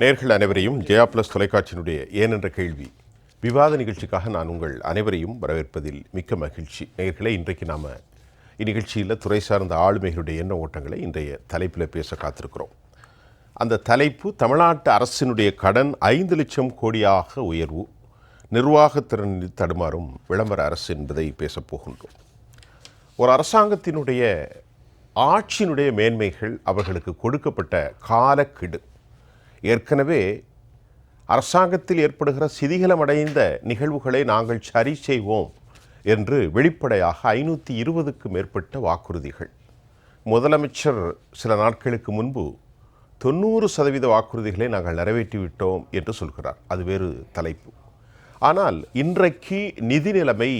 நேயர்கள் அனைவரையும் ஜெயா பிளஸ் தொலைக்காட்சியினுடைய ஏனென்ற கேள்வி விவாத நிகழ்ச்சிக்காக நான் உங்கள் அனைவரையும் வரவேற்பதில் மிக்க மகிழ்ச்சி. நேயர்களே, இன்றைக்கு நாம் இந்நிகழ்ச்சியில் துறை சார்ந்த ஆளுமைகளுடைய எண்ண ஓட்டங்களை இன்றைய தலைப்பில் பேச காத்திருக்கிறோம். அந்த தலைப்பு தமிழ்நாட்டு அரசினுடைய கடன் 5 லட்சம் கோடியாக உயர்வு, நிர்வாகத்திறனில் தடுமாறும் விளம்பர அரசு என்பதை பேசப்போகின்றோம். ஒரு அரசாங்கத்தினுடைய ஆட்சியினுடைய மேன்மைகள் அவர்களுக்கு கொடுக்கப்பட்ட காலக்கெடு. ஏற்கனவே அரசாங்கத்தில் ஏற்படுகிற சிதிகலமடைந்த நிகழ்வுகளை நாங்கள் சரி செய்வோம் என்று வெளிப்படையாக 520க்கு மேற்பட்ட வாக்குறுதிகள். முதலமைச்சர் சில நாட்களுக்கு முன்பு 90% வாக்குறுதிகளை நாங்கள் நிறைவேற்றிவிட்டோம் என்று சொல்கிறார். அது வேறு தலைப்பு. ஆனால் இன்றைக்கு நிதி நிலைமை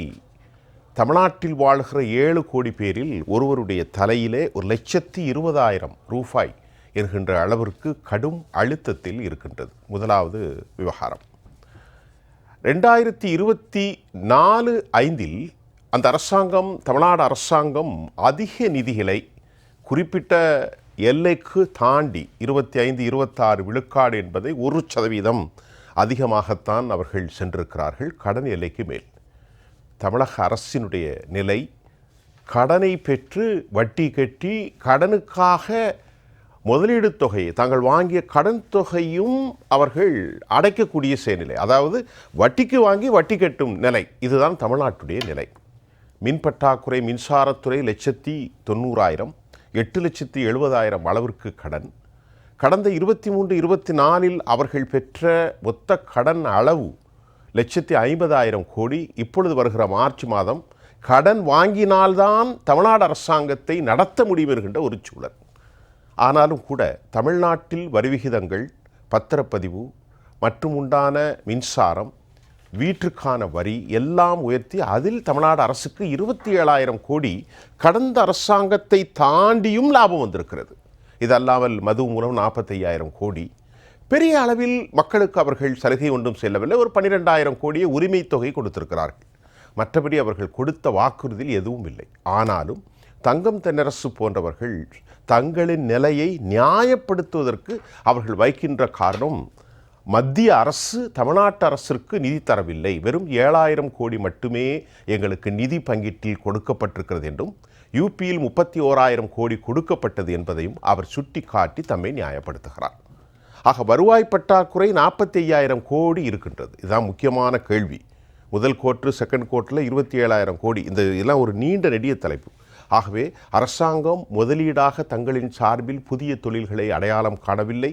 தமிழ்நாட்டில் வாழ்கிற 7 கோடி பேரில் ஒருவருடைய தலையிலே 1,20,000 ரூபாய் என்கின்ற அளவிற்கு கடும் அழுத்தத்தில் இருக்கின்றது. முதலாவது விவகாரம் 2024-5 அந்த அரசாங்கம், தமிழ்நாடு அரசாங்கம் அதிக நிதிகளை குறிப்பிட்ட எல்லைக்கு தாண்டி 25-26 விழுக்காடு என்பதை 1% அதிகமாகத்தான் அவர்கள் சென்றிருக்கிறார்கள். கடன் எல்லைக்கு மேல் தமிழக அரசினுடைய நிலை, கடனை பெற்று வட்டி கட்டி கடனுக்காக முதலீடு தொகையை, தாங்கள் வாங்கிய கடன் தொகையும் அவர்கள் அடைக்கக்கூடிய செயல்நிலை, அதாவது வட்டிக்கு வாங்கி வட்டி கட்டும் நிலை. இதுதான் தமிழ்நாட்டுடைய நிலை. மின் பற்றாக்குறை, மின்சாரத்துறை 1,90,000, 8,70,000 அளவிற்கு கடன். கடந்த 23-24 அவர்கள் பெற்ற மொத்த கடன் அளவு 1,50,000 கோடி. இப்பொழுது வருகிற மார்ச் மாதம் கடன் வாங்கினால்தான் தமிழ்நாடு அரசாங்கத்தை நடத்த முடியும் என்கின்ற ஒரு சூழல். ஆனாலும் கூட தமிழ்நாட்டில் வரிவிகிதங்கள், பத்திரப்பதிவு மற்றும் உண்டான மின்சாரம், வீட்டுக்கான வரி எல்லாம் உயர்த்தி அதில் தமிழ்நாடு அரசுக்கு 27,000 கோடி கடந்த அரசாங்கத்தை தாண்டியும் லாபம் வந்திருக்கிறது. இதல்லாமல் மது மூலம் 45,000 கோடி. பெரிய அளவில் மக்களுக்கு அவர்கள் சலுகை ஒன்றும் செல்லவில்லை. ஒரு 12,000 கோடியை உரிமை தொகை கொடுத்திருக்கிறார்கள். மற்றபடி அவர்கள் கொடுத்த வாக்குறுதியில் எதுவும் இல்லை. ஆனாலும் தங்கம் தென்னரசு போன்றவர்கள் தங்களின் நிலையை நியாயப்படுத்துவதற்கு அவர்கள் வைக்கின்ற காரணம், மத்திய அரசு தமிழ்நாட்டு அரசிற்கு நிதி தரவில்லை, வெறும் 7,000 கோடி மட்டுமே எங்களுக்கு நிதி பங்கீட்டில் கொடுக்கப்பட்டிருக்கிறது என்றும், யூபியில் 31,000 கோடி கொடுக்கப்பட்டது என்பதையும் அவர் சுட்டி காட்டி தம்மை நியாயப்படுத்துகிறார். ஆக வருவாய் பற்றாக்குறை 45,000 கோடி இருக்கின்றது. இதுதான் முக்கியமான கேள்வி. முதல் கோட்டு, செகண்ட் கோட்டில் 27,000 கோடி. இதெல்லாம் ஒரு நீண்ட நெடிய தலைப்பு. ஆகவே அரசாங்கம் முதலீடாக தங்களின் சார்பில் புதிய தொழில்களை அடையாளம் காணவில்லை.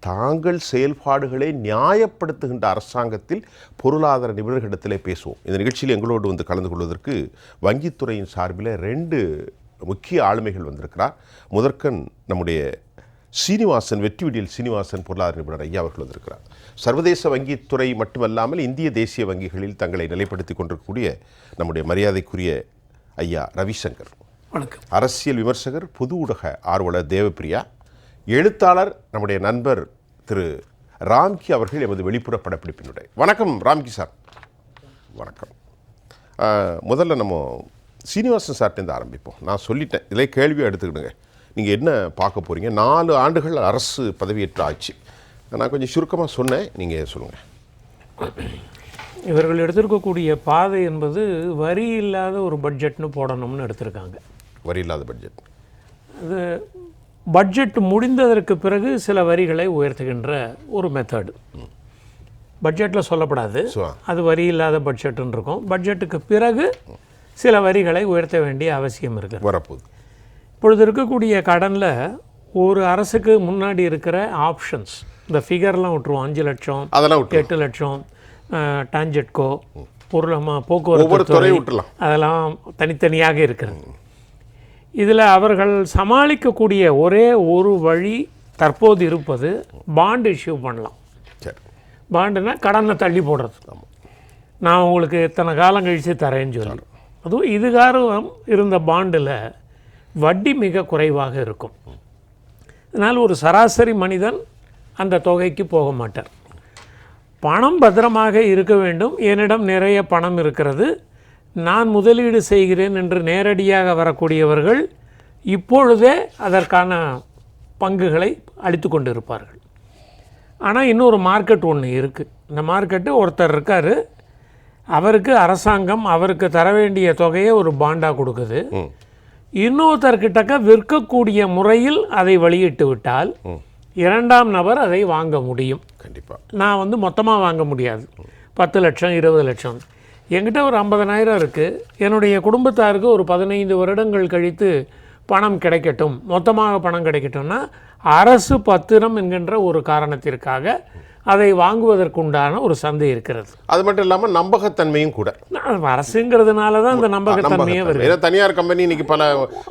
தாங்கள் செயல்பாடுகளை நியாயப்படுத்துகின்ற அரசாங்கத்தில் பொருளாதார நிபுணர்களிடத்திலே பேசுவோம். இந்த நிகழ்ச்சியில் எங்களோடு வந்து கலந்து கொள்வதற்கு வங்கித்துறையின் சார்பில் 2 முக்கிய ஆளுமைகள் வந்திருக்கிறார். முதற்கண் நம்முடைய சீனிவாசன், வெற்றிவிடியல் சீனிவாசன் பொருளாதார நிபுணர் ஐயா அவர்கள் வந்திருக்கிறார். சர்வதேச வங்கித்துறை மட்டுமல்லாமல் இந்திய தேசிய வங்கிகளில் தங்களை நிலைப்படுத்தி கொண்டிருக்கக்கூடிய நம்முடைய மரியாதைக்குரிய ஐயா ரவிசங்கர். வணக்கம். அரசியல் விமர்சகர், பொது ஊடக ஆர்வலர் தேவப்பிரியா, எழுத்தாளர் நம்முடைய நண்பர் திரு ராம்கி அவர்கள் எமது வெளிப்புற படப்பிடிப்பினுடைய. வணக்கம் ராம்கி சார். வணக்கம். முதல்ல நம்ம சீனிவாசன் சார்ட்டேருந்து ஆரம்பிப்போம். நான் சொல்லிட்டேன், இதிலே கேள்வியை எடுத்துக்கிடுங்க. நீங்கள் என்ன பார்க்க போகிறீங்க? 4 ஆண்டுகள் அரசு பதவியேற்று ஆச்சு. நான் கொஞ்சம் சுருக்கமாக சொன்னேன், நீங்கள் சொல்லுங்கள். இவர்கள் எடுத்திருக்கக்கூடிய பாதை என்பது வரி இல்லாத ஒரு பட்ஜெட்னு போடணும்னு எடுத்திருக்காங்க. வரி இல்லாத பட்ஜெட். அது பட்ஜெட் முடிந்ததற்கு பிறகு சில வரிகளை உயர்த்துகின்ற ஒரு மெத்தடு. பட்ஜெட்டில் சொல்லப்படாது, அது வரி இல்லாத பட்ஜெட்டுன்னு இருக்கும். பட்ஜெட்டுக்கு பிறகு சில வரிகளை உயர்த்த வேண்டிய அவசியம் இருக்குது. வரப்போகுது. இப்பொழுது இருக்கக்கூடிய கடனில் ஒரு அரசுக்கு முன்னாடி இருக்கிற ஆப்ஷன்ஸ், இந்த ஃபிகர்லாம் விட்டுருவோம். 5 லட்சம், 8 லட்சம், டான்ஜெட்கோ, போக்குவரத்து விட்டுலாம், அதெல்லாம் தனித்தனியாக இருக்கிறது. இதில் அவர்கள் சமாளிக்கக்கூடிய ஒரே ஒரு வழி தற்போது இருப்பது பாண்ட் இஷ்யூ பண்ணலாம். பாண்டுனா கடனை தள்ளி போடுறது. நான் உங்களுக்கு இத்தனை காலம் கழித்து தரேன்னு சொல்லி. அதுவும் இதுகாரம் இருந்த பாண்டில் வட்டி மிக குறைவாக இருக்கும். அதனால் ஒரு சராசரி மனிதன் அந்த தொகைக்கு போக மாட்டார். பணம் பத்திரமாக இருக்க வேண்டும், என்னிடம் நிறைய பணம் இருக்கிறது, நான் முதலீடு செய்கிறேன் என்று நேரடியாக வரக்கூடியவர்கள் இப்பொழுதே அதற்கான பங்குகளை அளித்து கொண்டிருப்பார்கள். ஆனால் இன்னொரு மார்க்கெட் ஒன்று இருக்குது. இந்த மார்க்கெட்டு ஒருத்தர் இருக்கார், அவருக்கு அரசாங்கம் அவருக்கு தர வேண்டிய தொகையை ஒரு பாண்டாக கொடுக்குது. இன்னொருத்தர்கிட்டக்க விற்கக்கூடிய முறையில் அதை வெளியிட்டு விட்டால் இரண்டாம் நபர் அதை வாங்க முடியும். கண்டிப்பாக நான் மொத்தமாக வாங்க முடியாது, 10 லட்சம் 20 லட்சம். என்கிட்ட ஒரு 50,000 இருக்குது, என்னுடைய குடும்பத்தாருக்கு ஒரு 15 வருடங்கள் கழித்து பணம் கிடைக்கட்டும், மொத்தமாக பணம் கிடைக்கட்டும்னா அரசு பத்திரம் என்கின்ற ஒரு காரணத்திற்காக அதை வாங்குவதற்குண்டான ஒரு சந்தை இருக்கிறது. அது மட்டும் இல்லாமல் நம்பகத்தன்மையும் கூட. அரசுங்கிறதுனால தான் இந்த நம்பகத்தன்மையே வருது. தனியார் கம்பெனி இன்னைக்கு பல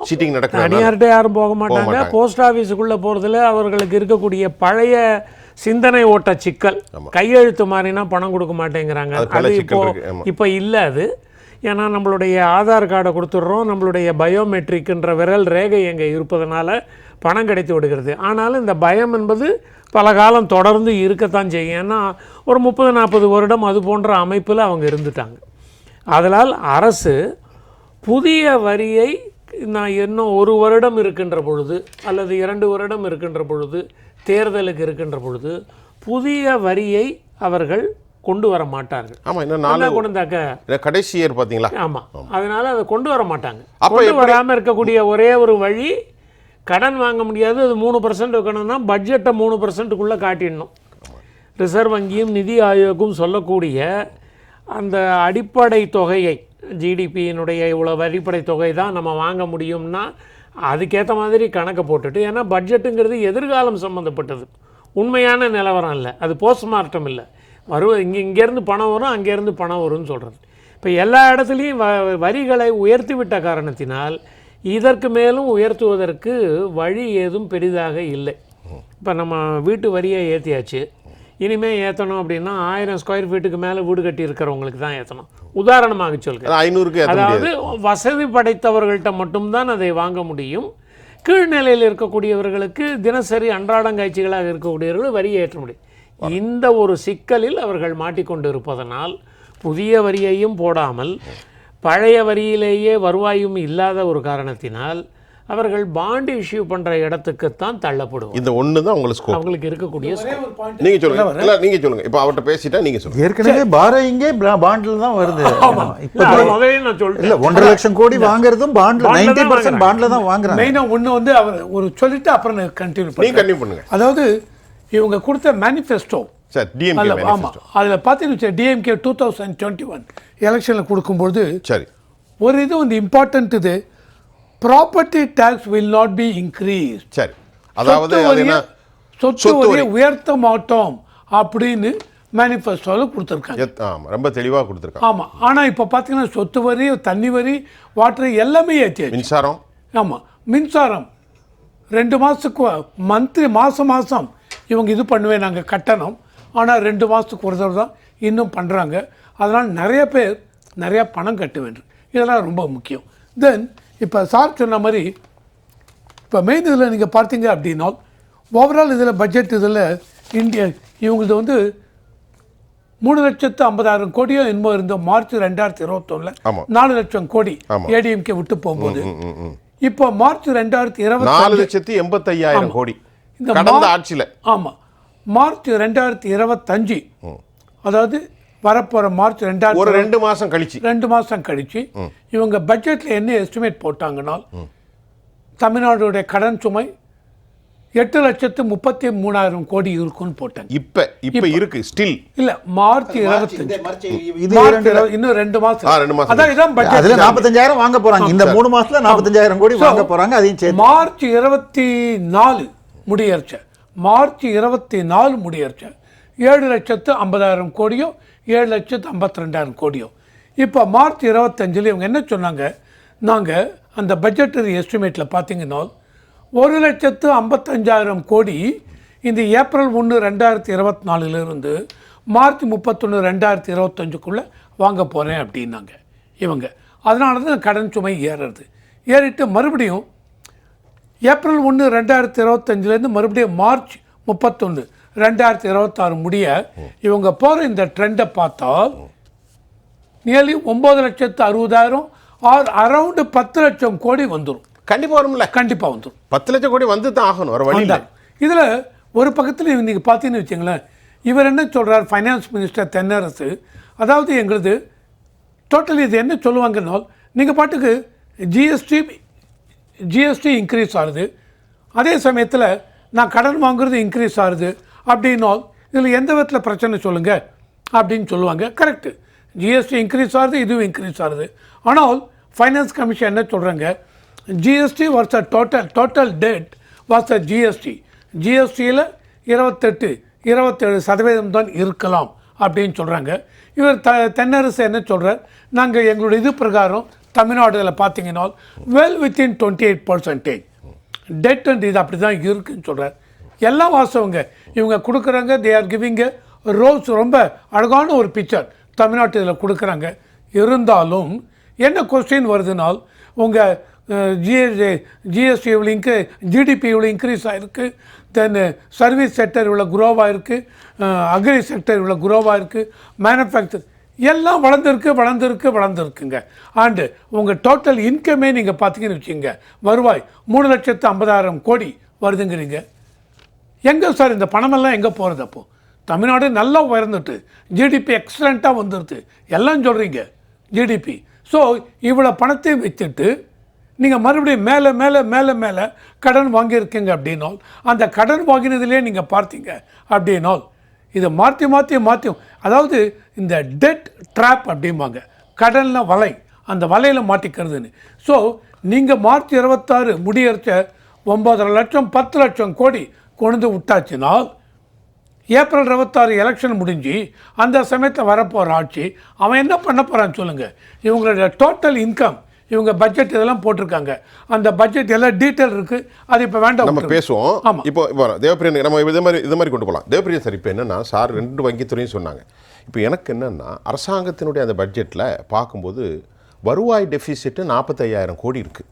சீட்டிங் நடக்குது, தனியார்கிட்ட யாரும் போக மாட்டாங்க. போஸ்ட் ஆஃபீஸுக்குள்ளே போகிறதுல அவர்களுக்கு இருக்கக்கூடிய பழைய சிந்தனை ஓட்ட சிக்கல், கையெழுத்து மாதிரினா பணம் கொடுக்க மாட்டேங்கிறாங்க. அது இப்போ இல்லை. அது ஏன்னா நம்மளுடைய ஆதார் கார்டை கொடுத்துட்றோம், நம்மளுடைய பயோமெட்ரிக்ன்ற விரல் ரேகை எங்கே இருப்பதனால பணம் கிடைத்து விடுகிறது. ஆனாலும் இந்த பயம் என்பது பல காலம் தொடர்ந்து இருக்கத்தான் செய்யும். ஏன்னா ஒரு 30-40 வருடம் அது போன்ற அமைப்பில் அவங்க இருந்துட்டாங்க. அதனால் அரசு புதிய வரியை நான் இன்னும் 1 வருடம் இருக்கின்ற பொழுது அல்லது 2 வருடம் இருக்கின்ற பொழுது, தேர்தலுக்கு இருக்கின்ற பொழுது புதிய வரியை அவர்கள் கொண்டு வர மாட்டார்கள். ஆமாம், இன்னும் 4 கொண்டாக்க கடைசி இயர் பார்த்தீங்களா? ஆமாம், அதனால் அதை கொண்டு வர மாட்டாங்க. கொண்டு வராமல் இருக்கக்கூடிய ஒரே ஒரு வழி, கடன் வாங்க முடியாது, அது 3% வைக்கணும்னா பட்ஜெட்டை 3%க்குள்ளே காட்டிடணும். ரிசர்வ் வங்கியும் நிதி ஆயோக்கும் சொல்லக்கூடிய அந்த அடிப்படை தொகையை, ஜிடிபியினுடைய இவ்வளோ அடிப்படை தொகை தான் நம்ம வாங்க முடியும்னா அதுக்கேற்ற மாதிரி கணக்கை போட்டுட்டு, ஏன்னா பட்ஜெட்டுங்கிறது எதிர்காலம் சம்மந்தப்பட்டது, உண்மையான நிலவரம் இல்லை, அது போஸ்ட்மார்ட்டம் இல்லை. இங்கேருந்து பணம் வரும், அங்கேருந்து பணம் வரும்னு சொல்கிறது. இப்போ எல்லா இடத்துலையும் வரிகளை உயர்த்தி விட்ட காரணத்தினால் இதற்கு மேலும் உயர்த்துவதற்கு வழி ஏதும் பெரிதாக இல்லை. இப்போ நம்ம வீட்டு வரியை ஏற்றியாச்சு, இனிமேல் ஏற்றணும் அப்படின்னா 1000 ஸ்கொயர் ஃபீட்டுக்கு மேலே வீடு கட்டி இருக்கிறவங்களுக்கு தான் ஏற்றணும். உதாரணமாக சொல்கிறேன், 500க்கு, அதாவது வசதி படைத்தவர்கள்ட்ட மட்டும்தான் அதை வாங்க முடியும். கீழ்நிலையில் இருக்கக்கூடியவர்களுக்கு, தினசரி அன்றாடங்காய்ச்சிகளாக இருக்கக்கூடியவர்கள் வரி ஏற்ற முடியும். இந்த ஒரு சிக்கலில் அவர்கள் மாட்டிக்கொண்டு இருப்பதனால் புதிய வரியையும் போடாமல் பழைய வரியிலேயே வருவாயும் இல்லாத ஒரு காரணத்தினால் அவர்கள் பாண்ட் இஷ்யூ பண்ற இடத்துக்குத்தான் தள்ளப்படுவோம். இந்த ஒன்று தான் உங்களுக்கு அவங்களுக்கு இருக்கக்கூடிய. நீங்க சொல்லுங்க, இல்ல நீங்க சொல்லுங்க. இப்போ அவர்கிட்ட பேசிட்டா நீங்க சொல்லுங்க. ஏற்கனவே பாரோயிங்கே பாண்ட்ல தான் வருது. இப்போ முதல்ல நான் சொல்றேன், இல்ல 1.5 லட்சம் கோடி வாங்குறதும் பாண்ட்ல, 90% பாண்ட்ல தான் வாங்குறாங்க. மெயினா ஒண்ணு அவர் ஒரு சொல்லிட்டு அப்புறம் கண்டினியூ பண்ணுங்க. அதாவது இவங்க கொடுத்த மேனிஃபெஸ்டோ சார், டிஎம்கே மேனிஃபெஸ்டோ, அதுல பாத்தீங்கன்னா டிஎம்கே 2021 எலெக்ஷன்ல கொடுக்கும்போது சரி ஒரு இது இம்பார்ட்டன்ட், இது property tax will not be increase. சரி, அதாவது சொத்து வரியை உயர்த்த மாட்டோம் அப்படின்னு மேனிஃபெஸ்டோவில் கொடுத்துருக்காங்க. ஆமாம், ரொம்ப தெளிவாக கொடுத்துருக்காங்க. ஆமாம், ஆனால் இப்போ பார்த்தீங்கன்னா சொத்து வரி, தண்ணி வரி, வாட்டர் எல்லாமே ஏற்றியாச்சு. மின்சாரம், ஆமாம், மின்சாரம் 2 மாதத்துக்கு மாதம் இவங்க இது பண்ணுவேன் நாங்கள் கட்டணம். ஆனால் 2 மாதத்துக்கு ஒரு தடவை தான் இன்னும் பண்ணுறாங்க. அதனால் நிறைய பேர் நிறையா பணம் கட்ட வேண்டும். இதெல்லாம் ரொம்ப முக்கியம். தென் இப்போ சார் சொன்ன மாதிரி இப்போ மெயின் இதில் நீங்கள் பார்த்தீங்க அப்படின்னா ஓவரால் இதில் பட்ஜெட் இதில் இந்தியா இவங்களது 3,50,000 கோடியோ என்னமோ இருந்தோம் மார்ச் 2021 4 லட்சம் கோடி ஏடிஎம்கே விட்டு போகும்போது, இப்போ மார்ச் 2020 4,85,000 கோடி இந்த கடந்த ஆட்சியில். ஆமாம், மார்ச் 2025, அதாவது வரப்போகிற மார்ச் 2000 ஒரு 2 மாதம் கழிச்சு 2 மாதம் கழிச்சு இவங்க பட்ஜெட்டில் என்ன எஸ்டிமேட் போட்டாங்கன்னா தமிழ்நாடுடைய கடன் சுமை 8,33,000 கோடி இருக்குன்னு போட்டாங்க. இப்போ இருக்கு ஸ்டில் இல்ல மார்ச் 25 இன்னும் 2 மாசம். அதான் இதான் பட்ஜெட். அதுல 45,000 வாங்க போறாங்க. இந்த 3 மாசத்துல 45,000 கோடி வாங்க போறாங்க. அதையும் சேர்த்து மார்ச் 24 முடியறச்ச, மார்ச் 24 முடியறச்ச 7,50,000 கோடியோ 7,52,000 கோடியோ. இப்போ மார்ச் 25 இவங்க என்ன சொன்னாங்க, நாங்கள் அந்த பட்ஜெட்டரி எஸ்டிமேட்டில் பார்த்தீங்கன்னா 1,55,000 கோடி இந்த ஏப்ரல் 1, 2024 மார்ச் 31, 2025 வாங்க போகிறேன் அப்படின்னாங்க இவங்க. அதனால தான் கடன் சுமை ஏறிட்டு மறுபடியும் ஏப்ரல் 1, 2025 மறுபடியும் மார்ச் 31, 2026 முடிய இவங்க போகிற இந்த ட்ரெண்டை பார்த்தால் நியர்லி 9,60,000 ஆர் அரௌண்டு 10 லட்சம் கோடி வந்துடும். கண்டிப்பாக வரும்ல, கண்டிப்பாக வந்துடும். 10 லட்சம் கோடி வந்து தான் ஆகணும், வர வழி இல்லை. இதில் ஒரு பக்கத்தில் நீங்கள் பார்த்தீங்கன்னு வச்சுங்களேன், இவர் என்ன சொல்கிறார், ஃபைனான்ஸ் மினிஸ்டர் தென்னரசு, அதாவது எங்களுது டோட்டல் இது என்ன சொல்லுவாங்கன்னா, நீங்கள் பாட்டுக்கு ஜிஎஸ்டி இன்க்ரீஸ் ஆகுது, அதே சமயத்தில் நான் கடன் வாங்குறது இன்க்ரீஸ் ஆகுது அப்படின்னால் இதில் எந்த விதத்தில் பிரச்சனை சொல்லுங்கள் அப்படின்னு சொல்லுவாங்க. கரெக்டு, ஜிஎஸ்டி இன்க்ரீஸ் ஆகுது, இதுவும் இன்க்ரீஸ் ஆகுது. ஆனால் ஃபைனான்ஸ் கமிஷன் என்ன சொல்கிறாங்க, GST was a total debt was a ஜிஎஸ்டியில் 27% தான் இருக்கலாம் அப்படின்னு சொல்கிறாங்க. இவர் தென்னரசு என்ன சொல்கிறார், நாங்கள் எங்களுடைய இது பிரகாரம் தமிழ்நாடுல பார்த்தீங்கன்னா வித்தின் 28% டெட் அண்ட் இது அப்படி தான் இருக்குன்னு சொல்கிறார். எல்லாம் வாசவங்க இவங்க கொடுக்குறாங்க. தே ஆர் கிவிங் ரோஸ், ரொம்ப அழகான ஒரு பிக்சர் தமிழ்நாட்டில் கொடுக்குறாங்க. இருந்தாலும் என்ன கொஸ்டின் வருதுனால், உங்கள் ஜிஎஸ்டி இவ்வளோ ஜிடிபி இவ்வளோ இன்க்ரீஸ் ஆகிருக்கு, தென் சர்வீஸ் செக்டர் இவ்வளோ குரோவாக இருக்குது, அக்ரி செக்டர் இவ்வளோ குரோவாக இருக்குது, மேனுஃபேக்சர் எல்லாம் வளர்ந்துருக்குங்க. அண்டு உங்கள் டோட்டல் இன்கமே நீங்கள் பார்த்தீங்கன்னு வச்சுங்க, வருவாய் 3,50,000 கோடி வருதுங்கிறீங்க. எங்கே சார் இந்த பணமெல்லாம் எங்கே போகிறது? அப்போது தமிழ்நாடு நல்லா உயர்ந்துட்டு ஜிடிபி எக்ஸலண்ட்டாக வந்துடுது எல்லாம் சொல்கிறீங்க ஜிடிபி. ஸோ இவ்வளோ பணத்தை வச்சுட்டு நீங்கள் மறுபடியும் மேலே மேலே மேலே மேலே கடன் வாங்கியிருக்கீங்க அப்படின்னால், அந்த கடன் வாங்கினதுலேயே நீங்கள் பார்த்தீங்க அப்படின்னால் இதை மாற்றி அதாவது இந்த டெட் ட்ராப் அப்படிம்பாங்க, கடனில் வலை, அந்த வலையில் மாட்டிக்கிறதுன்னு. ஸோ நீங்கள் மார்ச் 26 முடியறச்ச 9.5 லட்சம் 10 லட்சம் கோடி கொண்டு விட்டாச்சுனால், ஏப்ரல் 26 எலெக்ஷன் முடிஞ்சு அந்த சமயத்தில் வரப்போகிற ஆட்சி அவன் என்ன பண்ண போகிறான்னு சொல்லுங்கள். இவங்களுடைய டோட்டல் இன்கம், இவங்க பட்ஜெட் இதெல்லாம் போட்டிருக்காங்க, அந்த பட்ஜெட் எல்லாம் டீட்டெயில் இருக்குது. அது இப்போ வேண்டாம், நம்ம பேசுவோம். ஆமாம், இப்போ தேவப்பிரியன் நம்ம இது மாதிரி கொண்டு போகலாம். தேவப்பிரியன் சார், இப்போ என்னென்னா சார் 2 வங்கித்துறையும் சொன்னாங்க. இப்போ எனக்கு என்னென்னா, அரசாங்கத்தினுடைய அந்த பட்ஜெட்டில் பார்க்கும்போது வருவாய் டெஃபிசிட்டு 45,000 கோடி இருக்குது.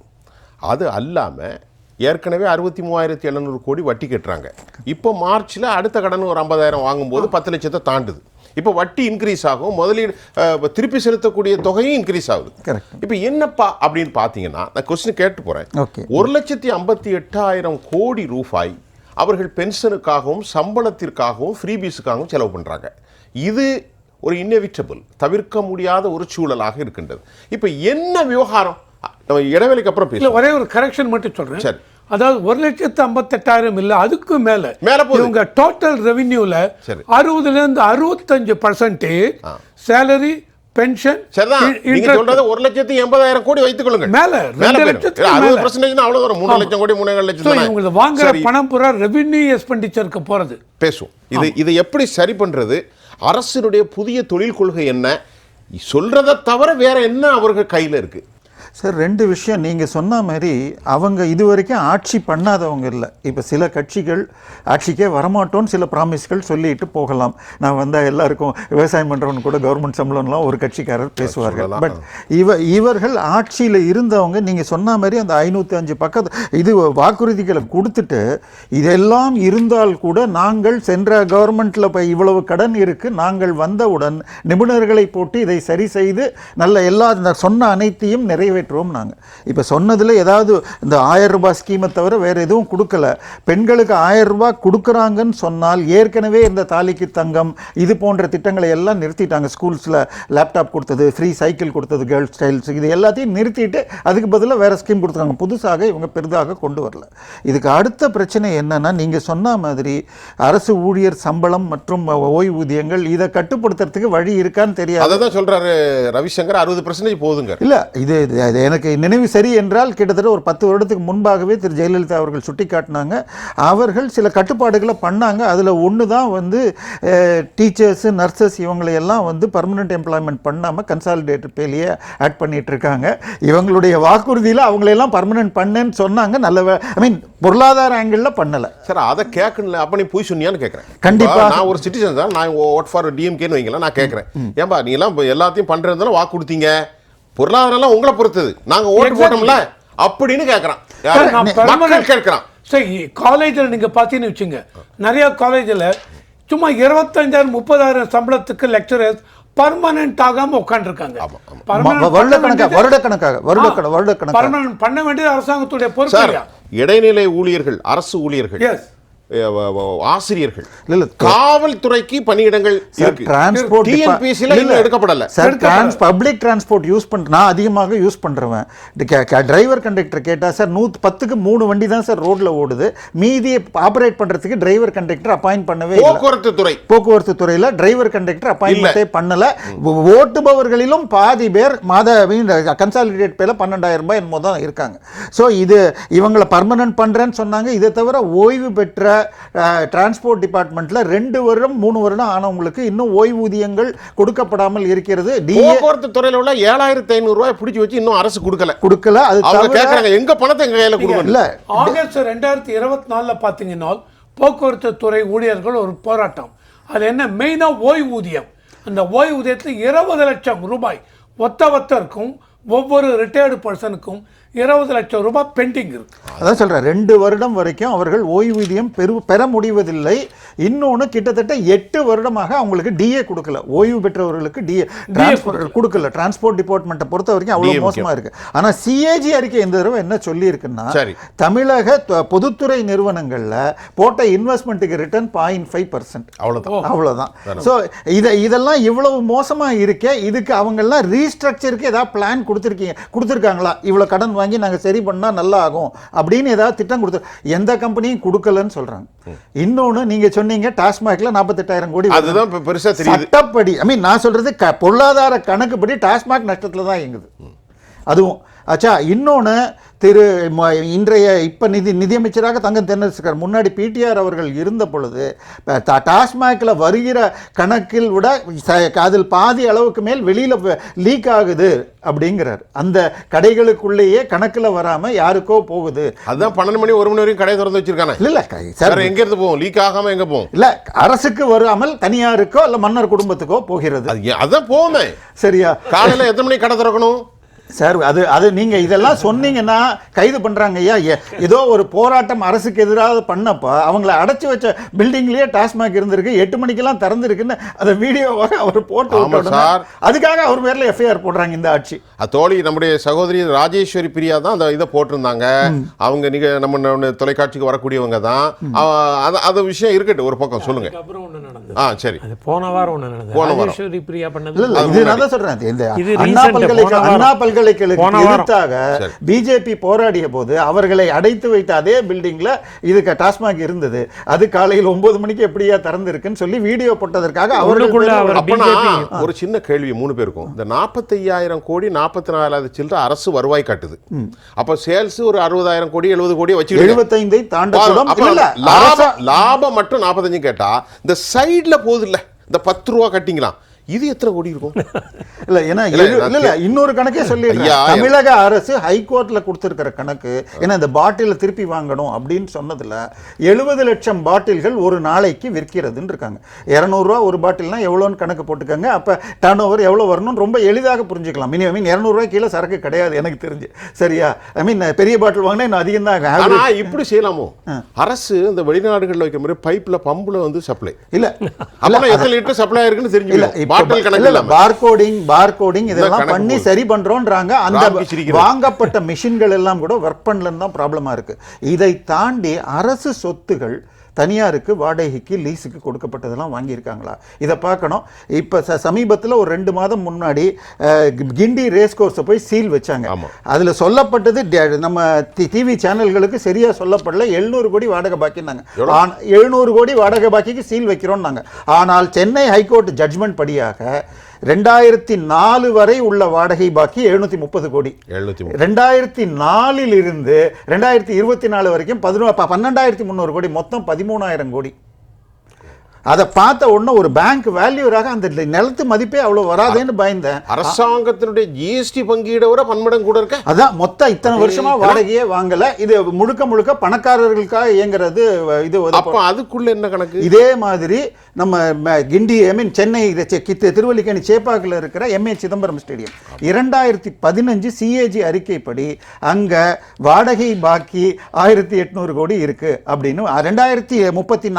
அது அல்லாமல் ஏற்கனவே 63,700 கோடி வட்டி கட்டுறாங்க. இப்போ மார்ச்சில் அடுத்த கடன் ஒரு 50,000 வாங்கும்போது 10 லட்சத்தை தாண்டுது. இப்போ வட்டி இன்க்ரீஸ் ஆகும், முதலீடு திருப்பி செலுத்தக்கூடிய தொகையும் இன்க்ரீஸ் ஆகுது. இப்போ என்னப்பா அப்படின்னு பார்த்தீங்கன்னா, நான் கொஸ்டின் கேட்டு போகிறேன். 1,58,000 கோடி ரூபாய் அவர்கள் பென்ஷனுக்காகவும் சம்பளத்திற்காகவும் ஃப்ரீபீஸுக்காகவும் செலவு பண்ணுறாங்க. இது ஒரு இன்னெவிட்டபிள், தவிர்க்க முடியாத ஒரு சூழலாக இருக்கின்றது. இப்போ என்ன விவகாரம்? நம்ம இடைவெளிக்கு அப்புறம் பேச ஒரே ஒரு கரெக்ஷன் மட்டும் சொல்கிறேன். சரி, அதாவது 1,58,000 இல்லை, அதுக்கு மேலே இவங்க டோட்டல் ரெவென்யூல 60% 65% சேலரி, பென்ஷன். நீங்க சொல்றது 1,80,000 கோடி வைத்துக் கொள்ளுங்க. மேல 2% அவ்வளவு வரும். 3 லட்சம் கோடி 3.5 லட்சம். இவங்க வாங்குற பணம் பூரா ரெவென்யூ எக்ஸ்பெண்டிச்சருக்கு போறது. பேசுவோம். இதை எப்படி சரி பண்றது? அரசினுடைய புதிய தொழில் கொள்கை என்ன? சொல்றதை தவிர வேற என்ன அவர்கள் கையில் இருக்கு? சார், 2 விஷயம். நீங்கள் சொன்ன மாதிரி அவங்க இது வரைக்கும் ஆட்சி பண்ணாதவங்க இல்லை. இப்போ சில கட்சிகள் ஆட்சிக்கே வரமாட்டோன்னு சில ப்ராமிஸ்கள் சொல்லிட்டு போகலாம். நான் வந்தால் எல்லாருக்கும் விவசாயம் பண்ணுறவங்க கூட கவர்மெண்ட் சம்பளம்லாம் ஒரு கட்சிக்காரர் பேசுவார்கள். பட் இவர்கள் ஆட்சியில் இருந்தவங்க நீங்கள் சொன்ன மாதிரி அந்த 505 பக்கத்து இது வாக்குறுதிகளை கொடுத்துட்டு, இதெல்லாம் இருந்தால் கூட நாங்கள் சென்ற கவர்மெண்ட்டில் இப்போ இவ்வளவு கடன் இருக்குது, நாங்கள் வந்தவுடன் நிபுணர்களை போட்டு இதை சரி செய்து நல்ல எல்லா சொன்ன அனைத்தையும் நிறைவேற்றுவோம். நாங்கள் இப்போ சொன்னதில் ஏதாவது இந்த 1000 ரூபாய் ஸ்கீமை தவிர வேறு எதுவும் கொடுக்கல. பெண்களுக்கு 1000 ரூபாய் கொடுக்குறாங்கன்னு சொன்னால், ஏற்கனவே இந்த தாலிக்கு தங்கம் இது போன்ற திட்டங்களை எல்லாம் நிறுத்திட்டாங்க. ஸ்கூல்ஸில் லேப்டாப் கொடுத்தது, ஃப்ரீ சைக்கிள் கொடுத்தது, கேர்ள்ஸ் ஸ்டைல்ஸ், இது எல்லாத்தையும் நிறுத்திட்டு அதுக்கு பதிலாக வேறு ஸ்கீம் கொடுத்துருக்காங்க. புதுசாக இவங்க பெரிதாக கொண்டு வரல. இதுக்கு அடுத்த பிரச்சனை என்னன்னா, நீங்கள் சொன்ன மாதிரி அரசு ஊழியர் சம்பளம் மற்றும் ஓய்வூதியங்கள் இதை கட்டுப்படுத்துறதுக்கு வழி இருக்கான்னு தெரியாது. அதை தான் சொல்கிறாரு ரவிசங்கர். 60% போதுங்க. இல்லை, இது எனக்கு நினைவு சரி என்றால் கிட்டத்தட்ட ஒரு 10 வருடத்துக்கு முன்பாகவே திரு ஜெயலலிதா அவர்கள் சுட்டிக்காட்டினாங்க. அவர்கள் சில கட்டுப்பாடுகளை பண்ணாங்க. அதில் ஒன்று தான் டீச்சர்ஸு, நர்சஸ் இவங்களையெல்லாம் பர்மனெண்ட் எம்ப்ளாய்மெண்ட் பண்ணாமல் கன்சாலிடேட்டட் பேலையே ஆட் பண்ணிட்டு இருக்காங்க. இவங்களுடைய வாக்குறுதியில் அவங்களையெல்லாம் பர்மனெண்ட் பண்ணேன்னு சொன்னாங்க. நல்ல பொருளாதார ஆங்கிளில் பண்ணலை. சார், அதை கேட்கல. அப்போ நீ போய் சொன்னியான்னு கேட்குறேன். கண்டிப்பாக நான் ஒரு சிட்டிசன் தான். நான் ஓட் ஃபார் டிஎம்கேன்னு வைங்களேன். நான் கேட்குறேன், ஏன்பா நீ எல்லாம் எல்லாத்தையும் பண்ணுறதுனால வாக்கு கொடுத்தீங்க, பொருளாதாரம் உங்களை பொறுத்தது, நாங்க ஓட்டு போட்டோம்ல அப்படின்னு கேட்கறான். மக்கள் கேட்கறான். சரி, காலேஜில் நீங்க பார்த்தீங்கன்னு வச்சுங்க, நிறைய காலேஜில் சும்மா 25,000 30,000 சம்பளத்துக்கு லெக்சரர்ஸ் பர்மனன்ட் ஆகாம உட்காந்துருக்காங்க. பர்மனன்ட் பண்ண வேண்டியது அரசாங்கத்துடைய பொறுப்பு. இடைநிலை ஊழியர்கள், அரசு ஊழியர்கள் ஆசிரியர்கள், இல்ல காவல்துறைக்கு பணியிடங்கள் இருக்கு. டிரான்ஸ்போர்ட் TNPSC ல இன்னும் எடுக்கப்படல சார். பப்ளிக் டிரான்ஸ்போர்ட் யூஸ் பண்ற நான் அதிகமாக யூஸ் பண்றவன். டிரைவர் கண்டக்டர் கேட்டா சார் 110க்கு 3 வண்டி தான் சார் ரோட்ல ஓடுது, மீதியை ஆபரேட் பண்றதுக்கு டிரைவர் கண்டக்டர் அப்பாயிண்ட் பண்ணவே இல்லை. போக்குவரத்து துறையில டிரைவர் கண்டக்டர் அப்பாயின்மெண்டே பண்ணல. ஓட்டுபவர்களிலும் பாதி பேர் மாத கன்சாலிடேட் பேல 12,000 ரூபாய் என்னமோ தான் இருக்காங்க. ஸோ இது இவங்களை பர்மனன்ட் பண்றேன்னு சொன்னாங்க. இதை தவிர ஓய்வு பெற்ற டிரான்ஸ்போர்ட் டிபார்ட்மெண்ட்ல 2 வருடம் 3 வருடம் ஆனவங்களுக்கு இன்னும் ஓய்வூதியங்கள் கொடுக்கப்படாமல் இருக்கிறது. போக்குவரத்து துறையில உள்ள 7,500 ரூபாய் பிடிச்சி வச்சு இன்னும் அரசு கொடுக்கல. அது கேக்குறாங்க எங்க பணத்தை எங்க கையில கொடுக்கணும். இல்ல ஆகஸ்ட் 2024 பாத்தீங்கன்னா போக்குவரத்து துறை ஊழியர்கள் ஒரு போராட்டம். அது என்ன மெயினா ஓய்வூதியம். அந்த ஓய்வூதியத்தில் 20 லட்சம் ரூபாய் ஒத்தவத்தருக்கும் ஒவ்வொரு ரிட்டையர்டு பர்சனுக்கும் 20 லட்சம் ரூபாய் பெண்டிங் இருக்கு. அதான் சொல்றேன், 2 வருடம் வரைக்கும் அவர்கள் ஓய்வூதியம் பெற முடிவதில்லை. இன்னொன்று கிட்டத்தட்ட 8 வருடமாக அவங்களுக்கு டிஏ கொடுக்கல. ஓய்வு பெற்றவர்களுக்கு டிஏ கொடுக்கல. டிரான்ஸ்போர்ட் டிபார்ட்மெண்ட்டை பொறுத்த வரைக்கும் அவ்வளோ மோசமாக இருக்கு. ஆனால் சிஏஜி அறிக்கை இந்த தடவை என்ன சொல்லியிருக்குன்னா, தமிழக பொதுத்துறை நிறுவனங்களில் போட்ட இன்வெஸ்ட்மெண்ட்டுக்கு ரிட்டர்ன் 0.5%. அவ்வளோதான். ஸோ இதெல்லாம் இவ்வளவு மோசமாக இருக்கே, இதுக்கு அவங்கெல்லாம் ரீஸ்ட்ரக்சருக்கு ஏதாவது பிளான் கொடுத்துருக்காங்களா? இவ்வளோ கடன் வாங்கி நாங்கள் சரி பண்ணால் நல்லா ஆகும் அப்படின்னு ஏதாவது திட்டம் எந்த கம்பெனியும் கொடுக்கலன்னு சொல்றாங்க. இன்னொன்று நீங்க சொன்னீங்க டாஸ்மாக்ல 48,000 கோடி. அதுதான் பெருசா தெரியுது. சட்டப்படி நான் சொல்றது பொருளாதார கணக்குப்படி டாஸ்மாக் நஷ்டத்துல தான் இயங்குது. அதுவும் ஆச்சா. இன்னொன்று இன்றைய இப்போ நிதியமைச்சராக தங்கம் தென்னரசுக்கார் முன்னாடி பிடிஆர் அவர்கள் இருந்த பொழுது டாஸ்மாகில் வருகிற கணக்கில் விட அதில் பாதி அளவுக்கு மேல் வெளியில் லீக் ஆகுது அப்படிங்கிறார். அந்த கடைகளுக்குள்ளேயே கணக்கில் வராமல் யாருக்கோ போகுது. அதுதான் 12 மணி 1 மணி வரைக்கும் கடை திறந்து வச்சிருக்காங்க. இல்லை சார், எங்க இருந்து போகும்? லீக் ஆகாம எங்க போகும்? இல்லை, அரசுக்கு வராமல் தனியாருக்கோ இல்லை மன்னர் குடும்பத்துக்கோ போகிறது. அதான் போமே. சரியா? காலையில் எத்தனை மணி கடை திறக்கணும் சார்? அது நீங்க இதெல்லாம் சொன்னீங்கன்னா கைது பண்றாங்க. ஐயா, ஏதோ ஒரு போராட்டம் அரசுக்கு எதிராக பண்ணப்ப அவங்கள அடைச்சி வச்ச பில்டிங்லயே டாஸ்மாக் இருந்திருக்கு, 8 மணிக்கெல்லாம் திறந்திருக்குன்னு அந்த வீடியோவாக அவர் போட்டு அதுக்காக அவர் பேர்ல எஃப்ஐஆர் போடுறாங்க இந்த ஆட்சி. தோழி நம்முடைய சகோதரி ராஜேஸ்வரி பிரியா தான் அந்த இதை போட்டிருந்தாங்க. அவங்க நீங்க நம்ம தொலைக்காட்சிக்கு வரக்கூடியவங்க தான். அது விஷயம் இருக்கட்டும், ஒரு பக்கம் சொல்லுங்க. சரி, போன வாரம் ஒண்ணு நடந்தது. ராஜேஸ்வரி பிரியா பண்ணது இது நான் தான் சொல்றேன். இந்த அண்ணா பல்கலைக்கழகத்துக்கு எதிர்த்தாக பிஜேபி போராடிய போது அவர்களை அடைத்து வைத்த அதே பில்டிங்ல இதுக்கு டாஸ்மாக் இருந்தது. அது காலையில் 9 மணிக்கு எப்படியா திறந்திருக்குன்னு சொல்லி வீடியோ போட்டதற்காக அவர்களுக்குள்ள ஒரு சின்ன கேள்வி 3 பேருக்கும். இந்த 45,000 கோடி 44,000 சில்லற அரசு வருவாய் காட்டுது. அப்ப சேல்ஸ் ஒரு 60,000 கோடி 70 கோடி வச்சு 75 தாண்டக்கூடும். லாபம் மட்டும் 45 கேட்டா இந்த சைடுல போகுது இல்ல, இந்த 10 ரூபா கட்டிங்களாம், இது எத்தனை கோடி இருக்கும்? இல்ல ஏன்னா இல்ல இன்னொரு கணக்கே சொல்லிடுறேன். தமிழக அரசு ஹைகோர்ட்ல கொடுத்திருக்கிற கணக்கு ஏன்னா இந்த பாட்டில திருப்பி வாங்கணும் அப்படின்னு சொன்னதுல 70 லட்சம் பாட்டில்கள் ஒரு நாளைக்கு விற்கிறதுன்னு இருக்காங்க. 200 ரூபா ஒரு பாட்டில்னா எவ்வளோன்னு கணக்கு போட்டுக்கோங்க. அப்ப டர்ன் ஓவர் எவ்வளவு வரணும்னு ரொம்ப எளிதாக புரிஞ்சுக்கலாம். 200 ரூபாய் கீழே சரக்கு கிடையாது எனக்கு தெரிஞ்சு. சரியா? பெரிய பாட்டில் வாங்கினா இன்னும் அதிகம் தான். இப்படி செய்யலாமோ? அரசு இந்த வெளிநாடுகளில் வைக்கிற மாதிரி பைப்ல பம்புல வந்து சப்ளை இல்ல எத்தனை லிட்டர் சப்ளை இருக்குன்னு தெரிஞ்சு பார்கோடிங் இதெல்லாம் பண்ணி சரி பண்றோம்ன்றாங்க. அந்த வாங்கப்பட்ட மிஷின்கள் எல்லாம் கூட ஒர்க் பண்ணலன்னு தான் ப்ராப்ளமா இருக்கு. இதை தாண்டி அரசு சொத்துகள் தனியாருக்கு வாடகைக்கு லீஸுக்கு கொடுக்கப்பட்டதெல்லாம் வாங்கியிருக்காங்களா இதை பார்க்கணும். இப்போ சமீபத்தில் ஒரு 2 மாதம் முன்னாடி கிண்டி ரேஸ் கோர்ஸை போய் சீல் வச்சாங்க. அதில் சொல்லப்பட்டது நம்ம டிவி சேனல்களுக்கு சரியாக சொல்லப்படல, 700 கோடி வாடகை பாக்கினாங்க. 700 கோடி வாடகை பாக்கிக்கு சீல் வைக்கிறோம்னாங்க. ஆனால் சென்னை ஹைகோர்ட் ஜட்ஜ்மெண்ட் படியாக 2004 வரை உள்ள வாடகை பாக்கி 730 கோடி. 2004 இருந்து 2024 வரைக்கும் 12,300 கோடி, மொத்தம் 13,000 கோடி. அதை பார்த்த உடனே ஒரு பேங்க் வேல்யூராக அந்த நிலத்து மதிப்பே அவ்வளவு வராதுன்னு பயந்தேன். அரசாங்கத்தினுடைய ஜிஎஸ்டி பங்கீட விட பன்மடங்கு கூட இருக்கு. அதான் மொத்தம் இத்தனை வருஷமா வாடகையே வாங்கல. இது முழுக்க பணக்காரர்களுக்காக இயங்குறது. இது அதுக்குள்ள என்ன கணக்கு? இதே மாதிரி நம்ம கிண்டி சென்னை திருவல்லிக்கேணி சேப்பாக்கில் இருக்கிற எம்ஏ சிதம்பரம் ஸ்டேடியம் 2015 சிஏஜி அறிக்கைப்படி அங்க வாடகை பாக்கி 1,800 கோடி இருக்கு அப்படின்னு 2030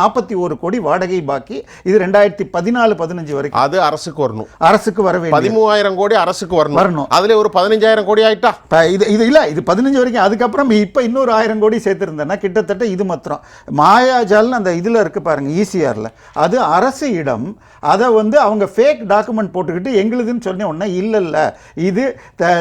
41 கோடி வாடகை பாக்கி பாக்கி. இது 2014-15 வரைக்கும் அது அரசுக்கு வரணும், அரசுக்கு வர வேண்டிய 13,000 கோடி அரசுக்கு வரணும். அதுல ஒரு 15,000 கோடி ஆயிட்டா இது இல்ல, இது 15 வரைக்கும். அதுக்கப்புறம் இப்ப இன்னொரு 1000 கோடி சேர்த்திருந்தேன்னா கிட்டத்தட்ட இது மாத்திரம் மாயாஜால் அந்த இதுல இருக்கு பாருங்க, ஈசிஆர்ல, அது அரசு இடம். அதை வந்து அவங்க ஃபேக் டாக்குமெண்ட் போட்டுக்கிட்டு எங்களுதுன்னு சொன்ன உடனே இல்ல இது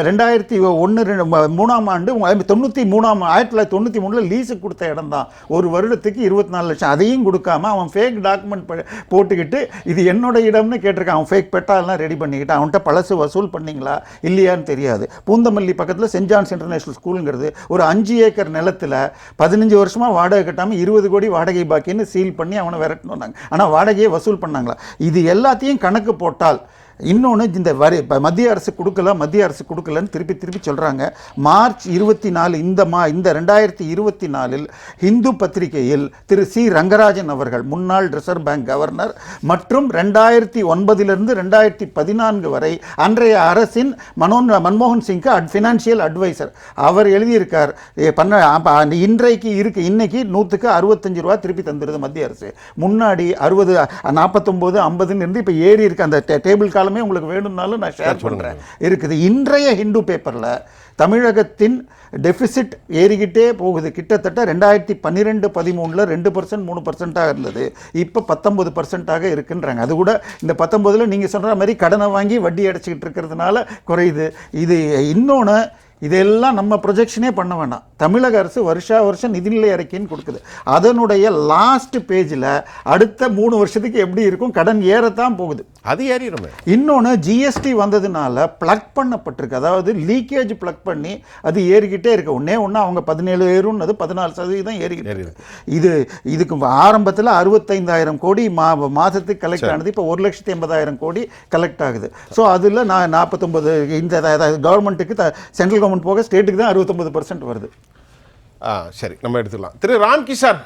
2001-3ஆம் ஆண்டு 1993 லீஸுக்கு கொடுத்த இடம் தான், ஒரு வருடத்துக்கு 24 லட்சம். அதையும் கொடுக்காம அவன் ஃபேக் டாக்குமெண்ட் போட்டுக்கிட்டு இது என்னோட இடம்னு கேட்டிருக்கான். அவன் ஃபேக் பெட்டாலாம் ரெடி பண்ணிக்கிட்டு அவன்கிட்ட பழசு வசூல் பண்ணீங்களா இல்லையான்னு தெரியாது. பூந்தமல்லி பக்கத்தில் சென்ட் ஜான்ஸ் இன்டர்நேஷனல் ஸ்கூலுங்கிறது ஒரு 5 ஏக்கர் நிலத்தில் 15 வருஷமா வாடகை கட்டாமல் 20 கோடி வாடகை பாக்கின்னு சீல் பண்ணி அவனை விரட்டணும். ஆனால் வாடகையை வசூல் பண்ணாங்களா? இது எல்லாத்தையும் கணக்கு போட்டால் இன்னொன்று இந்த வரி மத்திய அரசு கொடுக்கலன்னு திருப்பி சொல்கிறாங்க. மார்ச் 24 இந்த 2024 ஹிந்து பத்திரிகையில் திரு சி ரங்கராஜன் அவர்கள், முன்னாள் ரிசர்வ் பேங்க் கவர்னர் மற்றும் 2009 2014 வரை அன்றைய அரசின் மன்மோகன் சிங்க்கு ஃபினான்ஷியல் அட்வைசர், அவர் எழுதியிருக்கார். இன்றைக்கு இன்னைக்கு 100க்கு 65 ரூபா திருப்பி தந்துடுது மத்திய அரசு. முன்னாடி 60 49 50 இருந்து இப்போ ஏறி இருக்கு. அந்த டேபிள் உங்களுக்கு வேணும்னாலும் நான் ஷேர் பண்றேன் இருக்குது. இன்றைய ஹிந்து பேப்பர்ல தமிழகத்தின் டெபிசிட் ஏறிக்கிட்டே போகுது. கிட்டத்தட்ட 2012-13 2% 3% இருந்தது, இப்போ 19% இருக்குன்றாங்க. அது கூட இந்த 19 நீங்க சொல்ற மாதிரி கடனை வாங்கி வட்டி அடைச்சிக்கிட்டு இருக்கிறதுனால குறையுது. இது இன்னொன்று, இதெல்லாம் நம்ம ப்ரொஜெக்ஷனே பண்ண வேண்டாம். தமிழக அரசு வருஷம் நிதிநிலை அறிக்கைன்னு கொடுக்குது. அதனுடைய லாஸ்ட் பேஜில் அடுத்த 3 வருஷத்துக்கு எப்படி இருக்கும், கடன் ஏறத்தான் போகுது. அது ஏறிடும். இன்னொன்று, ஜிஎஸ்டி வந்ததுனால பிளக் பண்ணப்பட்டிருக்கு. அதாவது லீக்கேஜ் பிளக் பண்ணி அது ஏறிக்கிட்டே இருக்கு. ஒன்று அவங்க 17 ஏறும்னது 14% ஏறிக்கிட்டு இருக்கு. இதுக்கு ஆரம்பத்தில் 65,000 கோடி மாதத்துக்கு கலெக்ட் ஆனது, இப்போ 1,80,000 கோடி கலெக்ட் ஆகுது. ஸோ அதில் நான் 49 இந்த கவர்மெண்ட்டுக்கு சென்ட்ரல் கவர்மெண்ட் போக ஸ்டேட்டுக்கு தான் 69% வருது. சரி, நம்ம எடுத்துக்கலாம். திரு ராம்கிஷார்,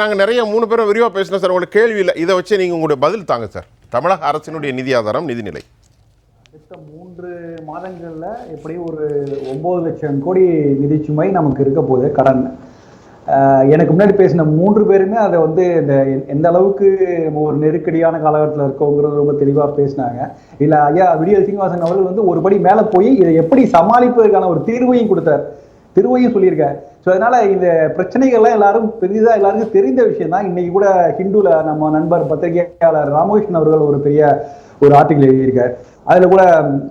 நாங்கள் நிறைய 3 பேரும் விரிவாக பேசினோம் சார். உங்களுக்கு கேள்வி இல்லை, இதை வச்சு நீங்கள் உங்களுடைய பதில் தாங்க சார். தமிழக அரசினுடைய நிதி ஆதாரம், நிதிநிலை அடுத்த 3 மாதங்களில் எப்படி ஒரு 9 லட்சம் கோடி நிதி சுமை நமக்கு இருக்க போகுது கடன். எனக்கு முன்னாடி பேசின 3 பேருமே அதை வந்து எந்த அளவுக்கு நம்ம ஒரு நெருக்கடியான காலகட்டத்தில் இருக்கோங்கிறது ரொம்ப தெளிவாக பேசினாங்க. இல்லை ஐயா விடியல் சீனிவாசன் அவர்கள் வந்து ஒரு படி மேலே போய் இதை எப்படி சமாளிப்பதற்கான ஒரு தீர்வையும் சொல்லியிருக்கார். ஸோ அதனால இந்த பிரச்சனைகள்லாம் எல்லாருக்கும் தெரிந்த விஷயம் தான். இன்னைக்கு கூட ஹிந்துல நம்ம நண்பர் பத்திரிகையாளர் ராமகிருஷ்ணன் அவர்கள் ஒரு பெரிய ஆர்டிகிள் எழுதியிருக்கார். அதில் கூட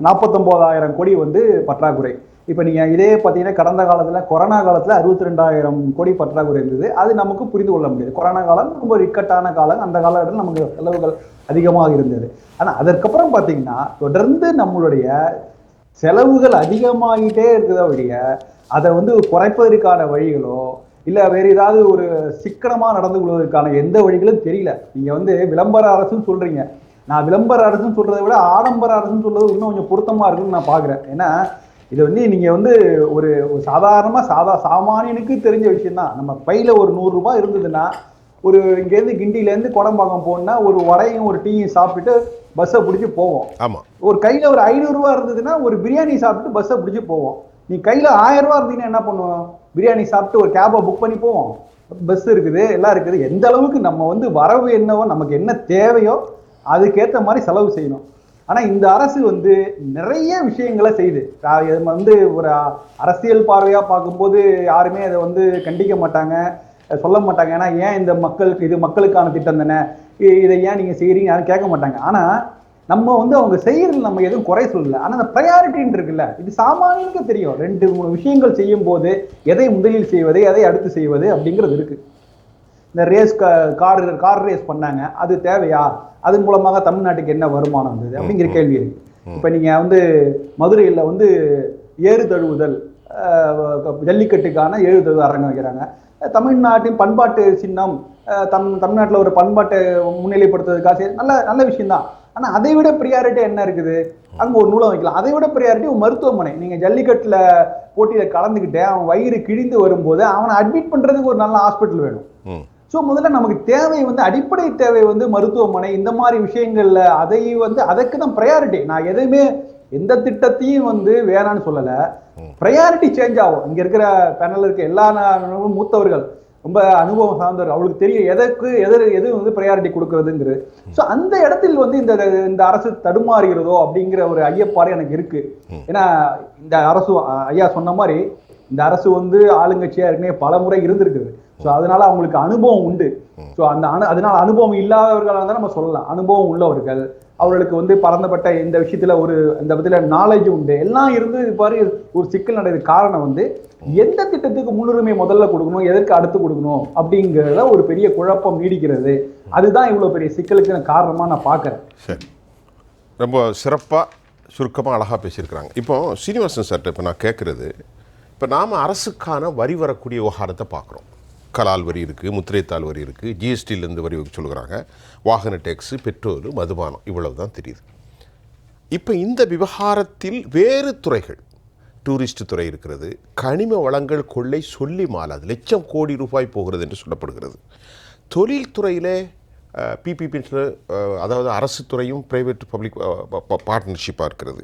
49,000 கோடி வந்து பற்றாக்குறை. இப்போ நீங்கள் இதே பார்த்தீங்கன்னா கடந்த காலத்தில் கொரோனா காலத்தில் 62,000 கோடி பற்றாக்குறை இருந்தது. அது நமக்கு புரிந்து கொள்ள முடியாது. கொரோனா காலம் ரொம்ப இக்கட்டான காலம், அந்த காலகட்டத்தில் நமக்கு செலவுகள் அதிகமாக இருந்தது. ஆனால் அதற்கப்புறம் பார்த்தீங்கன்னா தொடர்ந்து நம்மளுடைய செலவுகள் அதிகமாகிட்டே இருக்கிறத வழிய அதை வந்து குறைப்பதற்கான வழிகளோ இல்லை வேறு ஏதாவது ஒரு சிக்கனமாக நடந்து கொள்வதற்கான எந்த வழிகளும் தெரியல. நீங்கள் வந்து விளம்பர அரசுன்னு சொல்கிறீங்க. நான் விளம்பர அரசுன்னு சொல்கிறத விட ஆடம்பர அரசுன்னு சொல்கிறது இன்னும் கொஞ்சம் பொருத்தமாக இருக்குன்னு நான் பார்க்குறேன். ஏன்னா இது வந்து நீங்கள் வந்து ஒரு சாமானியனுக்கு தெரிஞ்ச விஷயம்தான். நம்ம பையில் ஒரு 100 ரூபாய் இருந்ததுன்னா ஒரு இங்கேருந்து கிண்டியிலேருந்து குடம்பாக்கம் போகணுன்னா ஒரு வடையும் ஒரு டீயும் சாப்பிட்டுட்டு பஸ்ஸை பிடிச்சி போவோம். ஆமாம். ஒரு கையில் ஒரு 500 ரூபா இருந்ததுன்னா ஒரு பிரியாணி சாப்பிட்டு பஸ்ஸை பிடிச்சி போவோம். நீ கையில் 1000 ரூபா இருந்தீங்கன்னா என்ன பண்ணுவோம்? பிரியாணி சாப்பிட்டு ஒரு கேபை புக் பண்ணி போவோம். பஸ் இருக்குது, எல்லாம் இருக்குது. எந்த அளவுக்கு நம்ம வந்து வரவு என்னவோ நமக்கு என்ன தேவையோ அதுக்கேற்ற மாதிரி செலவு செய்யணும். ஆனால் இந்த அரசு வந்து நிறைய விஷயங்களை செய்யுது. வந்து ஒரு அரசியல் பார்வையாக பார்க்கும்போது யாருமே அதை வந்து கண்டிக்க மாட்டாங்க, சொல்ல மாட்டாங்க. ஏன்னா ஏன் இந்த மக்களுக்கு இது மக்களுக்கான திட்டம் தானே, இதை ஏன் நீங்கள் செய்கிறீங்க யாரும் கேட்க மாட்டாங்க. ஆனால் நம்ம வந்து அவங்க செய்யறதுல நம்ம எதுவும் குறை சொல்லல. ஆனால் அந்த ப்ரையாரிட்டின்னு இருக்குல்ல, இது சாமானியனுக்கு தெரியும். 2-3 விஷயங்கள் செய்யும் போது எதை முதலில் செய்வது எதை அடுத்து செய்வது அப்படிங்கிறது இருக்கு. இந்த ரேஸ் கார் ரேஸ் பண்ணாங்க, அது தேவையா? அதன் மூலமாக தமிழ்நாட்டுக்கு என்ன வருமானம் வந்தது அப்படிங்கிற கேள்வி இருக்கு. இப்போ நீங்கள் வந்து மதுரையில் வந்து ஏறு தழுவுதல் ஜல்லிக்கட்டுக்கான ஏறு தழுவு அரங்கம் வைக்கிறாங்க. தமிழ்நாட்டின் பண்பாட்டு சின்னம், தமிழ்நாட்டில் ஒரு பண்பாட்டை முன்னிலைப்படுத்துறதுக்காக நல்ல விஷயம்தான். ஆனால் அதை விட ப்ரியாரிட்டி என்ன இருக்குது? அங்கே ஒரு நூலம் வைக்கலாம். அதை விட ப்ரியாரிட்டி ஒரு மருத்துவமனை. நீங்கள் ஜல்லிக்கட்டில் போட்டியில் கலந்துக்கிட்டு அவன் வயிறு கிழிந்து வரும்போது அவனை அட்மிட் பண்ணுறதுக்கு ஒரு நல்ல ஹாஸ்பிட்டல் வேணும். ஸோ முதல்ல நமக்கு தேவை வந்து அடிப்படை தேவை வந்து மருத்துவமனை. இந்த மாதிரி விஷயங்கள்ல அதை வந்து அதுக்கு தான் ப்ரையாரிட்டி. நான் எதுவுமே எந்த திட்டத்தையும் வந்து வேணான்னு சொல்லலை. ப்ரையாரிட்டி சேஞ்ச் ஆகும். இங்கே இருக்கிற பேனலில் இருக்க எல்லா மூத்தவர்கள் ரொம்ப அனுபவம் சார்ந்தவர், அவளுக்கு தெரியும் எது வந்து ப்ரையாரிட்டி கொடுக்கறதுங்கிறது. ஸோ அந்த இடத்தில் வந்து இந்த அரசு தடுமாறுகிறதோ அப்படிங்கிற ஒரு ஐயப்பாடு எனக்கு இருக்கு. ஏன்னா இந்த அரசு ஐயா சொன்ன மாதிரி இந்த அரசு வந்து ஆளுங்கட்சியா ஏற்கனவே பல முறை இருந்திருக்குது. ஸோ அதனால அவங்களுக்கு அனுபவம் உண்டு. ஸோ அதனால அனுபவம் இல்லாதவர்களாக தான் நம்ம சொல்லலாம். அனுபவம் உள்ளவர்கள், அவர்களுக்கு வந்து பரந்தப்பட்ட இந்த விஷயத்துல இந்த விதத்துல நாலேஜ் உண்டு, எல்லாம் இருந்து பாரு ஒரு சிக்கல் நடக்குது. காரணம் வந்து எந்த திட்டத்துக்கு முன்னுரிமை முதல்ல கொடுக்கணும், எதற்கு அடுத்து கொடுக்கணும் அப்படிங்கிறத ஒரு பெரிய குழப்பம் நீடிக்கிறது. அதுதான் இவ்வளவு பெரிய சிக்கலுக்கு காரணமா நான் பார்க்கறேன். சரி, ரொம்ப சிறப்பாக சுருக்கமாக அழகாக பேசியிருக்கிறாங்க. இப்போ சீனிவாசன் சார்ட்ட இப்போ நான் கேட்குறது, இப்போ நாம் அரசுக்கான வரி வரக்கூடிய விவகாரத்தை பார்க்குறோம். கலால் வரி இருக்குது, முத்திரைத்தாள் வரி இருக்குது, ஜிஎஸ்டியிலேருந்து வரி சொல்லுறாங்க, வாகன டேக்ஸு, பெட்ரோல், மதுபானம், இவ்வளவு தான் தெரியுது. இப்போ இந்த விவகாரத்தில் வேறு துறைகள், டூரிஸ்ட் துறை இருக்கிறது, கனிம வளங்கள் கொள்ளை சொல்லி மாலாது லட்சம் கோடி ரூபாய் போகிறது என்று சொல்லப்படுகிறது. தொழில்துறையிலே பிபிபி, அதாவது அரசு துறையும் பிரைவேட் பப்ளிக் பார்ட்னர்ஷிப்பாக இருக்கிறது.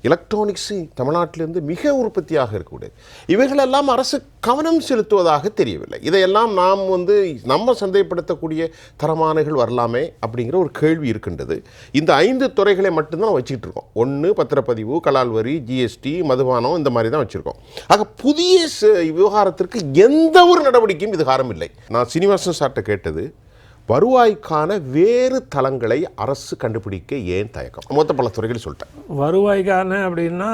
எலக்ட்ரானிக்ஸு தமிழ்நாட்டிலிருந்து மிக உற்பத்தியாக இருக்கக்கூடிய இவைகளெல்லாம் அரசு கவனம் செலுத்துவதாக தெரியவில்லை. இதையெல்லாம் நாம் வந்து நம்ம சந்தைப்படுத்தக்கூடிய தரமானகள் வரலாமே அப்படிங்கிற ஒரு கேள்வி இருக்கின்றது. இந்த 5 துறைகளை மட்டும்தான் வச்சுக்கிட்டு இருக்கோம். 1 பத்திரப்பதிவு, கலால் வரி, ஜிஎஸ்டி, மதுபானம், இந்த மாதிரி தான் வச்சுருக்கோம். ஆக புதிய விவகாரத்திற்கு எந்த ஒரு நடவடிக்கையும் இது காரணம் இல்லை. நான் சீனிவாசன் சார்ட்ட கேட்டது, வருவாய்க்கான வேறு தளங்களை அரசு கண்டுபிடிக்க ஏன் தயக்கம்? மொத்த பல துறைகள் சொல்லிட்டேன். வருவாய்க்கான அப்படின்னா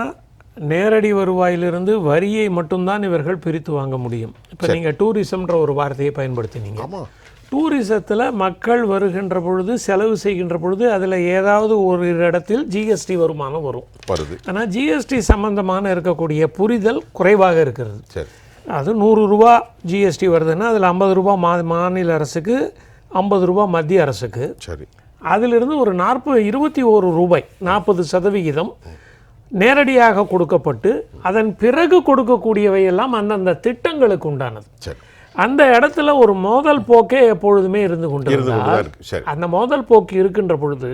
நேரடி வருவாயிலிருந்து வரியை மட்டும்தான் இவர்கள் பிரித்து வாங்க முடியும். இப்போ நீங்கள் டூரிசம்ன்ற ஒரு வார்த்தையை பயன்படுத்தினீங்க. ஆமாம், டூரிசத்தில் மக்கள் வருகின்ற பொழுது, செலவு செய்கின்ற பொழுது அதில் ஏதாவது ஒரு இடத்தில் ஜிஎஸ்டி வருமானம் வருது. ஆனால் ஜிஎஸ்டி சம்பந்தமான இருக்கக்கூடிய புரிதல் குறைவாக இருக்கிறது. சரி, அது 100 ரூபா ஜிஎஸ்டி வருதுன்னா அதில் 50 ரூபா மாநில அரசுக்கு, 50 ரூபா மத்திய அரசுக்கு. சரி, அதிலிருந்து ஒரு 21 ரூபாய் 40% நேரடியாக கொடுக்கப்பட்டு அதன் பிறகு கொடுக்கக்கூடியவையெல்லாம் அந்தந்த திட்டங்களுக்கு உண்டானது. சரி, அந்த இடத்துல ஒரு மோதல் போக்கே எப்பொழுதுமே இருந்து கொண்டிருந்தால், அந்த மோதல் போக்கு இருக்கின்ற பொழுது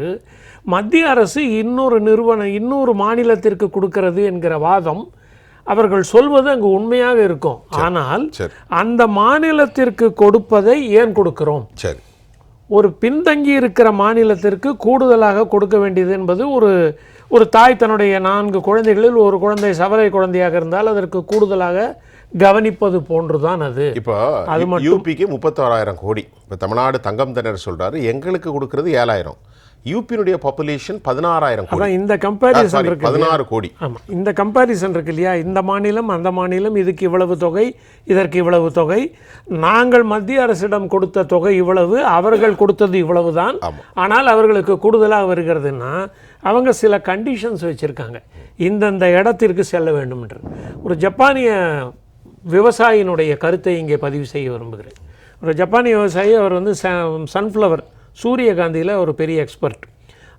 மத்திய அரசு இன்னொரு மாநிலத்திற்கு கொடுக்கிறது என்கிற வாதம் அவர்கள் சொல்வது அங்கு உண்மையாக இருக்கும். ஆனால் அந்த மாநிலத்திற்கு கொடுப்பதை ஏன் கொடுக்கிறோம், சரி, ஒரு பின்தங்கி இருக்கிற மாநிலத்திற்கு கூடுதலாக கொடுக்க வேண்டியது என்பது ஒரு தாய் தன்னுடைய 4 குழந்தைகளில் ஒரு குழந்தை சவலை குழந்தையாக இருந்தால் அதற்கு கூடுதலாக கவனிப்பது போன்றுதான் அது. இப்போ யூபிக்கு 36,000 கோடி. இப்போ தமிழ்நாடு தங்கம் திணற சொல்றாரு, எங்களுக்கு கொடுக்கறது 7,000. யூபியினுடைய பாப்புலேஷன் 16,000 கோடி. அதான் இந்த கம்பேரிசன் இருக்கு, 16 கோடி. ஆமாம், இந்த கம்பேரிசன் இருக்கு இல்லையா? இந்த மாநிலம் அந்த மாநிலம், இதுக்கு இவ்வளவு தொகை, இதற்கு இவ்வளவு தொகை, நாங்கள் மத்திய அரசிடம் கொடுத்த தொகை இவ்வளவு, அவர்கள் கொடுத்தது இவ்வளவு தான். ஆனால் அவர்களுக்கு கூடுதலாக வருகிறதுன்னா அவங்க சில கண்டிஷன்ஸ் வச்சுருக்காங்க, இந்தந்த இடத்திற்கு செல்ல வேண்டும் என்று. ஒரு ஜப்பானிய விவசாயினுடைய கருத்தை இங்கே பதிவு செய்ய விரும்புகிறேன். ஒரு ஜப்பானிய விவசாயி, அவர் வந்து சன்ஃப்ளவர், சூரியகாந்தியில் ஒரு பெரிய எக்ஸ்பர்ட்.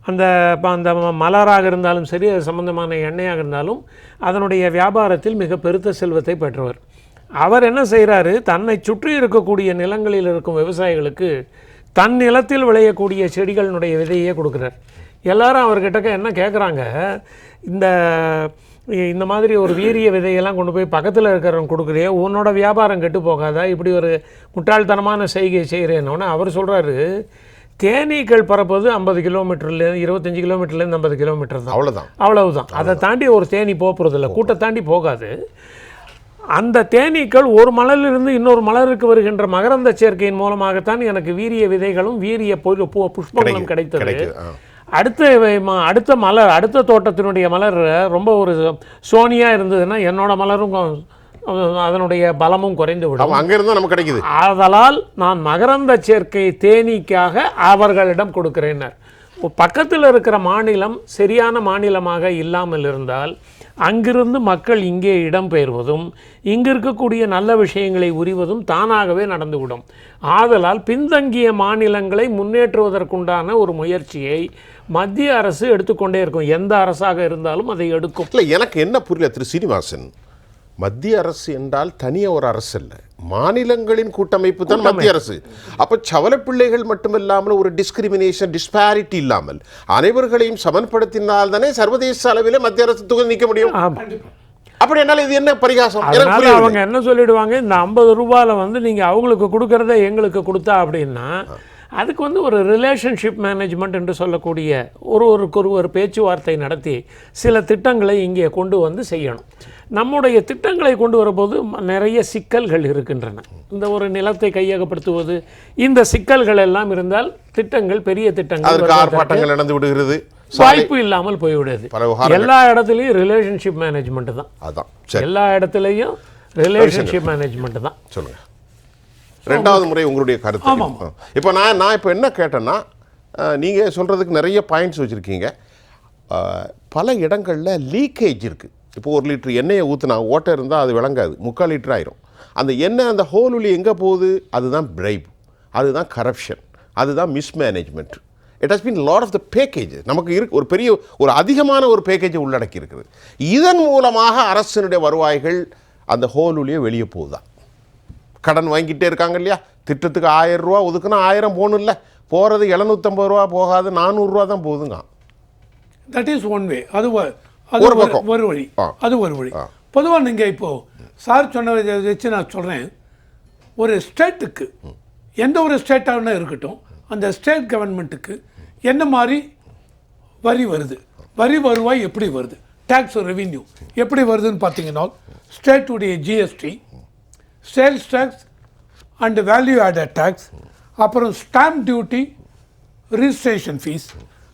அந்த மலராக இருந்தாலும் சரி, அது சம்பந்தமான எண்ணெயாக இருந்தாலும் அதனுடைய வியாபாரத்தில் மிக பெருத்த செல்வத்தை பெற்றவர். அவர் என்ன செய்கிறாரு, தன்னை சுற்றி இருக்கக்கூடிய நிலங்களில் இருக்கும் விவசாயிகளுக்கு தன் நிலத்தில் விளையக்கூடிய செடிகளினுடைய விதையே கொடுக்குறார். எல்லாரும் அவர்கிட்ட என்ன கேட்குறாங்க, இந்த மாதிரி ஒரு வீரிய விதையெல்லாம் கொண்டு போய் பக்கத்தில் இருக்கிறவங்க கொடுக்குறியே, உன்னோட வியாபாரம் கெட்டு போகாதா, இப்படி ஒரு முட்டாள்தனமான செய்கை செய்கிறேன்னொன்னே அவர் சொல்கிறாரு, தேனீக்கள் பறப்பது 50 கிலோமீட்டர்லேருந்து 25 கிலோமீட்டர்லேருந்து 50 கிலோமீட்டர் தான், அவ்வளவுதான். அதை தாண்டி ஒரு தேனி போகிறதில்ல, கூட்டை தாண்டி போகாது. அந்த தேனீக்கள் ஒரு மலரிலிருந்து இன்னொரு மலருக்கு வருகின்ற மகரந்த சேர்க்கையின் மூலமாகத்தான் எனக்கு வீரிய விதைகளும் வீரிய புஷ்பங்களும் கிடைத்தது. அடுத்த மலர், அடுத்த தோட்டத்தினுடைய மலர் ரொம்ப ஒரு சோனியாக இருந்ததுன்னா என்னோட மலரும் அதனுடைய பலமும் குறைந்து விடும். அங்கிருந்து நமக்கு கிடைக்குது. ஆதலால் நான் மகரந்த சேர்க்கை தேனீக்காக அவர்களிடம் கொடுக்கிறேன். பக்கத்தில் இருக்கிற மாநிலம் சரியான மாநிலமாக இல்லாமல் இருந்தால் அங்கிருந்து மக்கள் இங்கே இடம்பெயர்வதும் இங்கு இருக்கக்கூடிய நல்ல விஷயங்களை உரிவதும் தானாகவே நடந்துவிடும். ஆதலால் பின்தங்கிய மாநிலங்களை முன்னேற்றுவதற்குண்டான ஒரு முயற்சியை மத்திய அரசு எடுத்துக்கொண்டே இருக்கும். எந்த அரசாக இருந்தாலும் அதை எடுக்கும். இல்லை, எனக்கு என்ன புரியல திரு சீனிவாசன், மத்திய அரசு என்றால் தனியாக ஒரு அரசு இல்லை, மாநிலங்களின் கூட்டமைப்பு தான் மத்திய அரசு. அப்போ சவல பிள்ளைகள் மட்டுமில்லாமல் ஒரு டிஸ்கிரிமினேஷன், டிஸ்பாரிட்டி இல்லாமல் அனைவர்களையும் சமன்படுத்தினால் தானே சர்வதேச அளவில் மத்திய அரசு தொகுதி நிற்க முடியும். அப்படி என்னால இது என்ன பரிகாசம்? எனக்கு அதனால புரியவில்லை. அவங்க என்ன சொல்லிடுவாங்க, இந்த 50 ரூபாயில வந்து நீங்க அவங்களுக்கு கொடுக்கறத எங்களுக்கு கொடுத்தா அப்படின்னா அதுக்கு வந்து ஒரு ரிலேஷன்ஷிப் மேனேஜ்மெண்ட் என்று சொல்லக்கூடிய ஒருவருக்கொருவர் பேச்சுவார்த்தை நடத்தி சில திட்டங்களை இங்கே கொண்டு வந்து செய்யணும். நம்முடைய திட்டங்களை கொண்டு வரும்போது நிறைய சிக்கல்கள் இருக்கின்றன. இந்த ஒரு நிலத்தை கையகப்படுத்துவது, இந்த சிக்கல்கள் எல்லாம் இருந்தால் திட்டங்கள், பெரிய திட்டங்கள் அதற்கு ஆர்ப்பாட்டங்கள் நடந்து விடுகிறது, வாய்ப்பு இல்லாமல் போய்விடுது. எல்லா இடத்துலையும் ரிலேஷன்ஷிப் மேனேஜ்மெண்ட் தான். அதான் சரி. எல்லா இடத்துலையும் ரிலேஷன்ஷிப் மேனேஜ்மெண்ட் தான். சொல்லுங்க. ரெண்டாவது முறை உங்களுடைய கருத்து. இப்போ நான் இப்போ என்ன கேட்டேன்னா, நீங்கள் சொல்கிறதுக்கு நிறைய பாயிண்ட்ஸ் வச்சுருக்கீங்க. பல இடங்களில் லீக்கேஜ் இருக்குது. இப்போ 1 லிட்டர் எண்ணெயை ஊற்றினா ஓட்டை இருந்தால் அது விளங்காது, 3/4 லிட்டர் ஆயிரும். அந்த எண்ணெய் அந்த ஹோலுலி எங்கே போகுது? அதுதான் பிரைப், அதுதான் கரப்ஷன், அதுதான் mismanagement. It has been lot of the package. நமக்கு ஒரு பெரிய ஒரு அதிகமான ஒரு பேக்கேஜை உள்ளடக்கி இருக்குது. இதன் மூலமாக அரசினுடைய வருவாய்கள் அந்த ஹோலுலியே வெளியே போகுதான். கடன் வாங்கிட்டே இருக்காங்க இல்லையா? திட்டத்துக்கு 1000 ரூபா ஒதுக்குனா 1000 போகணும் இல்லை, போகிறது 750 ரூபா போகாது, 400 ரூபா தான் போகுதுங்க. That is one way. அது ஒரு பக்கம். ஒரு வழி. அது ஒரு வழி. பொதுவாக நீங்கள் இப்போது சார் சொன்னதை வச்சு நான் சொல்கிறேன், ஒரு ஸ்டேட்டுக்கு, எந்த ஒரு ஸ்டேட்டாக இருக்கட்டும், அந்த ஸ்டேட் கவர்மெண்ட்டுக்கு என்ன மாதிரி வரி வருது, வரி வருவாய் எப்படி வருது, டேக்ஸ் ரெவின்யூ எப்படி வருதுன்னு பார்த்தீங்கன்னா, ஸ்டேட்டுடைய GST, sales tax and value added tax, அப்புறம் ஸ்டாம்ப் டியூட்டி, ரிஜிஸ்ட்ரேஷன் ஃபீஸ்,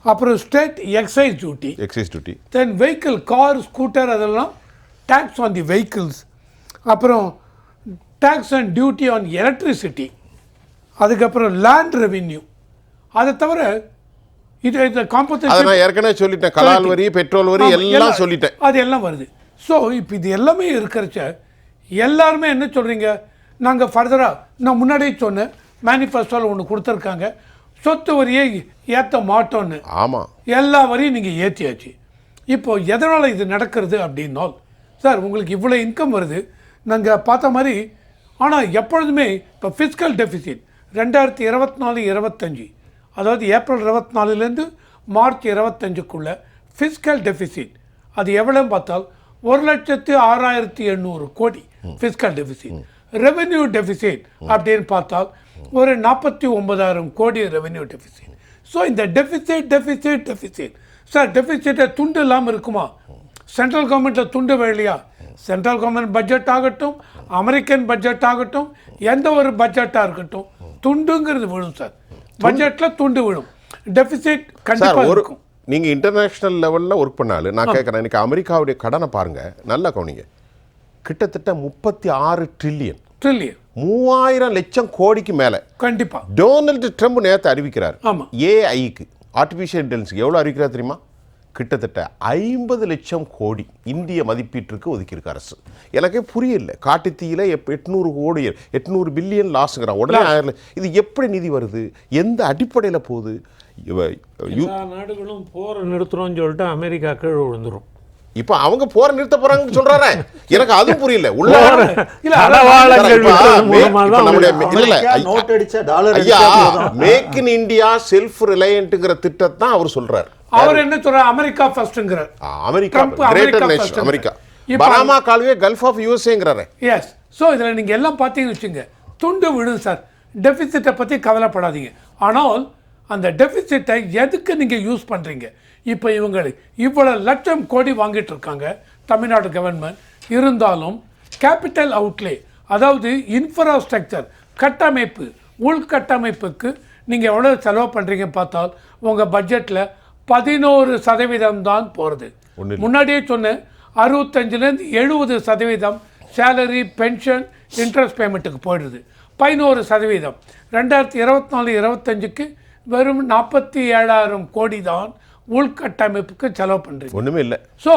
அப்புறம் state excise duty, then vehicle, car, scooter, அதெல்லாம் டேக்ஸ் ஆன் தி வெஹிக்கிள்ஸ், அப்புறம் tax and duty on electricity, அதுக்கப்புறம் லேண்ட் ரெவின்யூ. அதை தவிர இது காம்பன்சேஷன் நான் ஏற்கனவே சொல்லிட்டேன், கலால் வரி, பெட்ரோல் வரி எல்லாம் சொல்லிட்டேன், அது எல்லாம் வருது. ஸோ இப்போ இது எல்லாமே இருக்கிறச்ச எல்லாருமே என்ன சொல்கிறீங்க, நாங்கள் ஃபர்தராக, நான் முன்னாடியே சொன்னேன், மேனிஃபெஸ்டோவில் ஒன்று கொடுத்துருக்காங்க, சொத்து வரியை ஏற்ற மாட்டோன்னு. ஆமாம், எல்லா வரியும் நீங்கள் ஏற்றியாச்சு. இப்போது எதனால் இது நடக்கிறது அப்படின்னா, சார் உங்களுக்கு இவ்வளோ இன்கம் வருது, நாங்கள் பார்த்த மாதிரி, ஆனால் எப்பொழுதுமே இப்போ ஃபிஸ்கல் டெஃபிசிட் 2024-25, அதாவது ஏப்ரல் 24லேருந்து மார்ச் 25க்குள்ள ஃபிஸ்கல் டெஃபிசிட் அது எவ்வளோன்னு பார்த்தால் 1,06,800 கோடி ஃபிஸ்கல் டெஃபிசிட். ரெவென்யூ டெஃபிசிட் அப்படின்னு பார்த்தால் ஒரு 49,000 கோடி ரெவென்யூ டெஃபிசிட். ஸோ இந்த டெஃபிசிட் சார், டெஃபிசிட்டை துண்டு இல்லாமல் இருக்குமா? சென்ட்ரல் கவர்மெண்ட்டில் துண்டு வேலையா? சென்ட்ரல் கவர்மெண்ட் பட்ஜெட் ஆகட்டும், அமெரிக்கன் பட்ஜெட் ஆகட்டும், எந்த ஒரு பட்ஜெட்டாக இருக்கட்டும், துண்டுங்கிறது விழும் சார். பட்ஜெட்டில் துண்டு விழும், டெஃபிசிட் கண்டிப்பாக இருக்கும். நீங்கள் இன்டர்நேஷ்னல் லெவலில் ஒர்க் பண்ணாலும் நான் கேட்குறேன், இன்றைக்கி அமெரிக்காவுடைய கடனை பாருங்கள், நல்லா கவனிங்க, கிட்டத்தட்ட 36 ட்ரில்லியன் 3000 லட்சம் கோடிக்கு மேலே. கண்டிப்பாக டொனால்டு ட்ரம்ப் நேற்று அறிவிக்கிறார். ஆமாம், ஏஐக்கு, ஆர்டிஃபிஷியல் இன்டெலிஜென்ஸுக்கு எவ்வளோ அறிவிக்கிறார் தெரியுமா? கிட்டத்தட்ட 50 லட்சம் கோடி இந்திய மதிப்பீட்டிற்கு ஒதுக்கியிருக்கு அரசு. எனக்கே புரியல, காட்டுத்தீயில் 800 பில்லியன் லாஸுங்கிறான். உடனே 1000. இது எப்படி நிதி வருது? எந்த அடிப்படையில் போகுது? எல்லா நாடுகளும் போரை நிறுத்துறோம்னு சொல்லிட்டு அமெரிக்கா கீழே விழுந்துரும். இப்போ அவங்க போரை நிறுத்த போறாங்கன்னு சொல்றாரு. எனக்கு அதுவும் புரியல. மேக் இன் இந்தியா செல்ஃப் ரிலையன்ட்ங்கிற திட்டத்தை தான் அவர் சொல்றாரு. அவர் என்ன சொல்றாரு? அமெரிக்கா ஃபர்ஸ்ட்ங்கறார். America greater nation, America Panama கால்வே, கல்ஃப் ஆஃப் யூஎஸ்ஏங்கறாரு. எஸ். சோ இதுல நீங்க எல்லாம் பாத்தீங்கன்னு வெச்சுங்க, துண்டு விடும் சார். டெபிசிட்டை பத்தி கவலைப்படாதீங்க. ஆனால் அந்த டெபிசிட்டை எதுக்கு நீங்க யூஸ் பண்றீங்க? இப்போ இவங்க இவ்வளவு லட்சம் கோடி வாங்கிட்டு இருக்காங்க தமிழ்நாடு கவர்மெண்ட். இருந்தாலும் கேபிட்டல் அவுட்லே, அதாவது இன்ஃப்ராஸ்ட்ரக்சர், கட்டமைப்பு, உள்கட்டமைப்புக்கு நீங்கள் எவ்வளோ செலவு பண்ணுறீங்க பார்த்தால் உங்கள் பட்ஜெட்டில் 11% தான் போகிறது. முன்னாடியே சொன்னேன், 65லேருந்து 70% சேலரி, பென்ஷன், இன்ட்ரெஸ்ட் பேமெண்ட்டுக்கு போயிடுது. 11% 2024-25க்கு வெறும் 47,000 கோடி தான் உள்கட்டமைப்புக்கு செலவு பண்ணுறீங்க. ஒன்றுமே இல்லை. ஸோ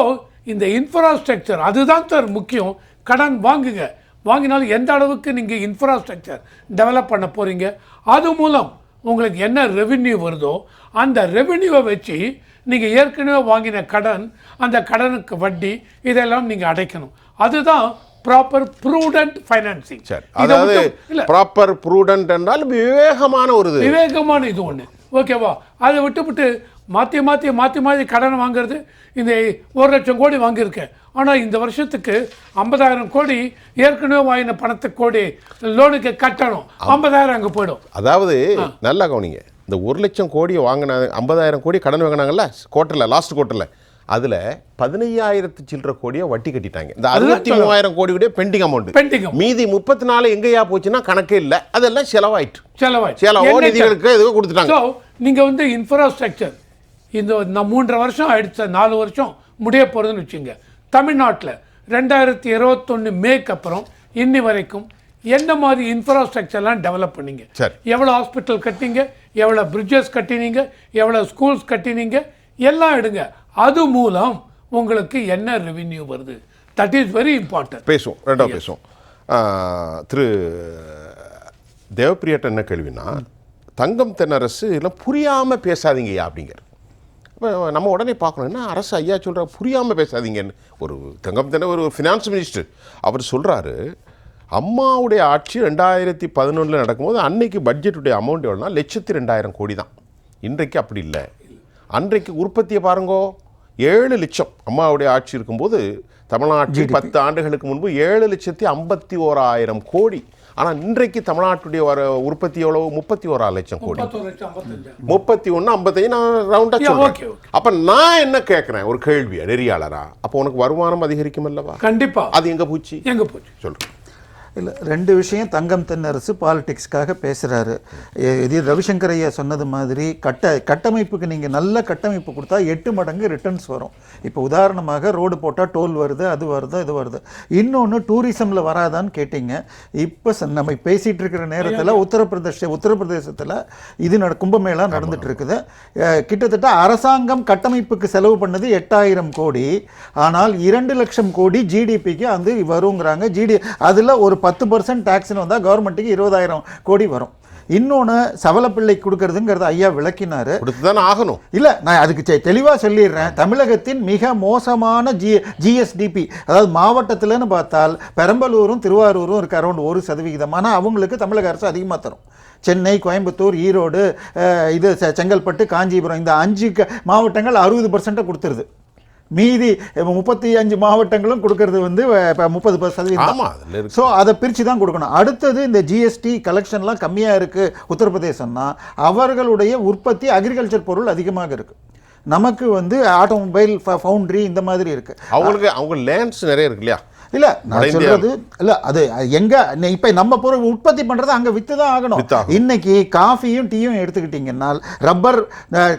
இந்த இன்ஃப்ராஸ்ட்ரக்சர் அதுதான் சார் முக்கியம். கடன் வாங்குங்க, வாங்கினாலும் எந்த அளவுக்கு நீங்கள் இன்ஃப்ராஸ்ட்ரக்சர் டெவலப் பண்ண போகிறீங்க, அது மூலம் உங்களுக்கு என்ன ரெவென்யூ வருதோ அந்த ரெவென்யூவை வச்சு நீங்கள் ஏற்கனவே வாங்கின கடன், அந்த கடனுக்கு வட்டி, இதெல்லாம் நீங்கள் அடைக்கணும். அதுதான் ப்ராப்பர் ப்ரூடென்ட் ஃபைனான்சிங். அதாவது ப்ராப்பர் ப்ரூடென்ட் என்றால் விவேகமான ஒரு விவேகமான இது ஒன்று, ஓகேவா? அதை விட்டுவிட்டு மாற்றி மாற்றி மாற்றி மாற்றி கடன் வாங்குறது. இந்த 1 லட்சம் கோடி வாங்கியிருக்கேன், ஆனால் இந்த வருஷத்துக்கு 50,000 கோடி ஏற்கனவே வாங்கின பணத்தை கோடி லோனுக்கு கட்டணும், 50,000 அங்கே போயிடும். அதாவது நல்லா கவனிங்க, இந்த 1 லட்சம் கோடியை வாங்கின 50,000 கோடி கடன் வாங்கினாங்கல்ல குவார்ட்டரில், லாஸ்ட் குவார்ட்டரில், அதில் 15,000 சில்லற கோடியை வட்டி கட்டிட்டாங்க. இந்த 63,000 கோடியுடைய பெண்டிங் அமௌண்ட், மீதி 34 எங்கேயா போச்சுன்னா கணக்கே இல்லை, அதெல்லாம் செலவாயிட்டு செலவோ நிதிகளுக்கு எதுவும் கொடுத்துட்டாங்க. ஸோ நீங்கள் வந்து இன்ஃப்ராஸ்ட்ரக்சர் இந்த 3.5 வருஷம் ஆயிடுச்சு, 4 வருஷம் முடிய போகிறதுன்னு வச்சுங்க. தமிழ்நாட்டில் 2021 மேக்கு அப்புறம் இன்னி வரைக்கும் என்ன மாதிரி இன்ஃப்ராஸ்ட்ரக்சர்லாம் டெவலப் பண்ணீங்க? எவ்வளோ ஹாஸ்பிட்டல் கட்டினீங்க, எவ்வளோ பிரிட்ஜஸ் கட்டினீங்க, எவ்வளோ ஸ்கூல்ஸ் கட்டினீங்க, எல்லாம் எடுங்க. அது மூலம் உங்களுக்கு என்ன ரெவென்யூ வருது? That is very important. பேசுவோம், ரெண்டாவது பேசுவோம். திரு தேவப்பிரியாட்ட என்ன கேள்வினா, தங்கம் தென்னரசு இதெல்லாம் புரியாமல் பேசாதீங்கய்யா அப்படிங்கிற. இப்போ நம்ம உடனே பார்க்கணும், என்ன அரசு ஐயா சொல்கிற புரியாமல் பேசாதீங்கன்னு. ஒரு தங்கம் தென்ன ஒரு ஃபினான்ஸ் மினிஸ்டர் அவர் சொல்கிறாரு, அம்மாவுடைய ஆட்சி 2011 நடக்கும்போது அன்னைக்கு பட்ஜெட்டுடைய அமௌண்ட் எவ்வளோனா 1,02,000 கோடி தான். இன்றைக்கு அப்படி இல்லை. அன்றைக்கு உற்பத்தியை பாருங்கோ, 7 லட்சம். அம்மாவுடைய ஆட்சி இருக்கும்போது தமிழ்நாட்டில் 10 ஆண்டுகளுக்கு முன்பு 7,51,000 கோடி. ஆனால் இன்றைக்கு தமிழ்நாட்டுடைய வர உற்பத்தி எவ்வளவு? 31 லட்சம் கோடி. 31, 55 நான் ரவுண்டாக சொல்றேன். அப்போ நான் என்ன கேட்குறேன், ஒரு கேள்வியா நெறியாளரா, அப்போ உனக்கு வருமானம் அதிகரிக்கும் அல்லவா? கண்டிப்பா. அது எங்கே போச்சு? சொல்கிறேன். இல்லை, 2 விஷயம். தங்கம் தென்னரசு பாலிடிக்ஸ்க்காக பேசுகிறாரு. இது ரவிசங்கர் ஐயா சொன்னது மாதிரி கட்டமைப்புக்கு நீங்கள் நல்ல கட்டமைப்பு கொடுத்தா 8 மடங்கு ரிட்டர்ன்ஸ் வரும். இப்போ உதாரணமாக ரோடு போட்டால் டோல் வருது, அது வருது, இது வருது. இன்னொன்று டூரிசமில் வராதான்னு கேட்டிங்க. இப்போ நம்ம பேசிகிட்டு இருக்கிற நேரத்தில் உத்தரப்பிரதேசத்தில் இது கும்பமேளா நடந்துட்டு இருக்குது. கிட்டத்தட்ட அரசாங்கம் கட்டமைப்புக்கு செலவு பண்ணது 8,000 கோடி. ஆனால் 2 லட்சம் கோடி ஜிடிபிக்கு அது வருங்கிறாங்க. அதில் ஒரு 10% டாக்ஸ்னு வந்தால் கவர்மெண்ட்டுக்கு 20,000 கோடி வரும். இன்னொன்று சவலப்பிள்ளை கொடுக்கறதுங்கிறது ஐயா விளக்கினாரு. ஆகணும் இல்லை, நான் அதுக்கு தெளிவாக சொல்லிடுறேன். தமிழகத்தின் மிக மோசமான ஜிஎஸ்டிபி, அதாவது மாவட்டத்தில்னு பார்த்தால் பெரம்பலூரும் திருவாரூரும் இருக்கு அரௌண்ட் 1%. ஆனால் அவங்களுக்கு தமிழக அரசு அதிகமாக தரும். சென்னை, கோயம்புத்தூர், ஈரோடு, இது செங்கல்பட்டு, காஞ்சிபுரம், இந்த 5 மாவட்டங்கள் 60% கொடுத்துருது. மீதி 35 மாவட்டங்களும் கொடுக்கறது வந்து 30%. ஸோ அதை பிரித்து தான் கொடுக்கணும். அடுத்தது இந்த ஜிஎஸ்டி கலெக்ஷன்லாம் கம்மியாக இருக்குது உத்தரப்பிரதேசம்னா, அவர்களுடைய உற்பத்தி அக்ரிகல்ச்சர் பொருள் அதிகமாக இருக்குது. நமக்கு வந்து ஆட்டோமொபைல், ஃபவுண்ட்ரி இந்த மாதிரி இருக்குது. அவங்க லேண்ட்ஸ் நிறைய இருக்கு இல்லையா? இல்லை, நான் சொல்றது இல்லை, அது எங்க இப்போ நம்ம பொருள் உற்பத்தி பண்ணுறது அங்கே விற்று தான் ஆகணும். இன்னைக்கு காஃபியும் டீயும் எடுத்துக்கிட்டிங்கன்னா ரப்பர்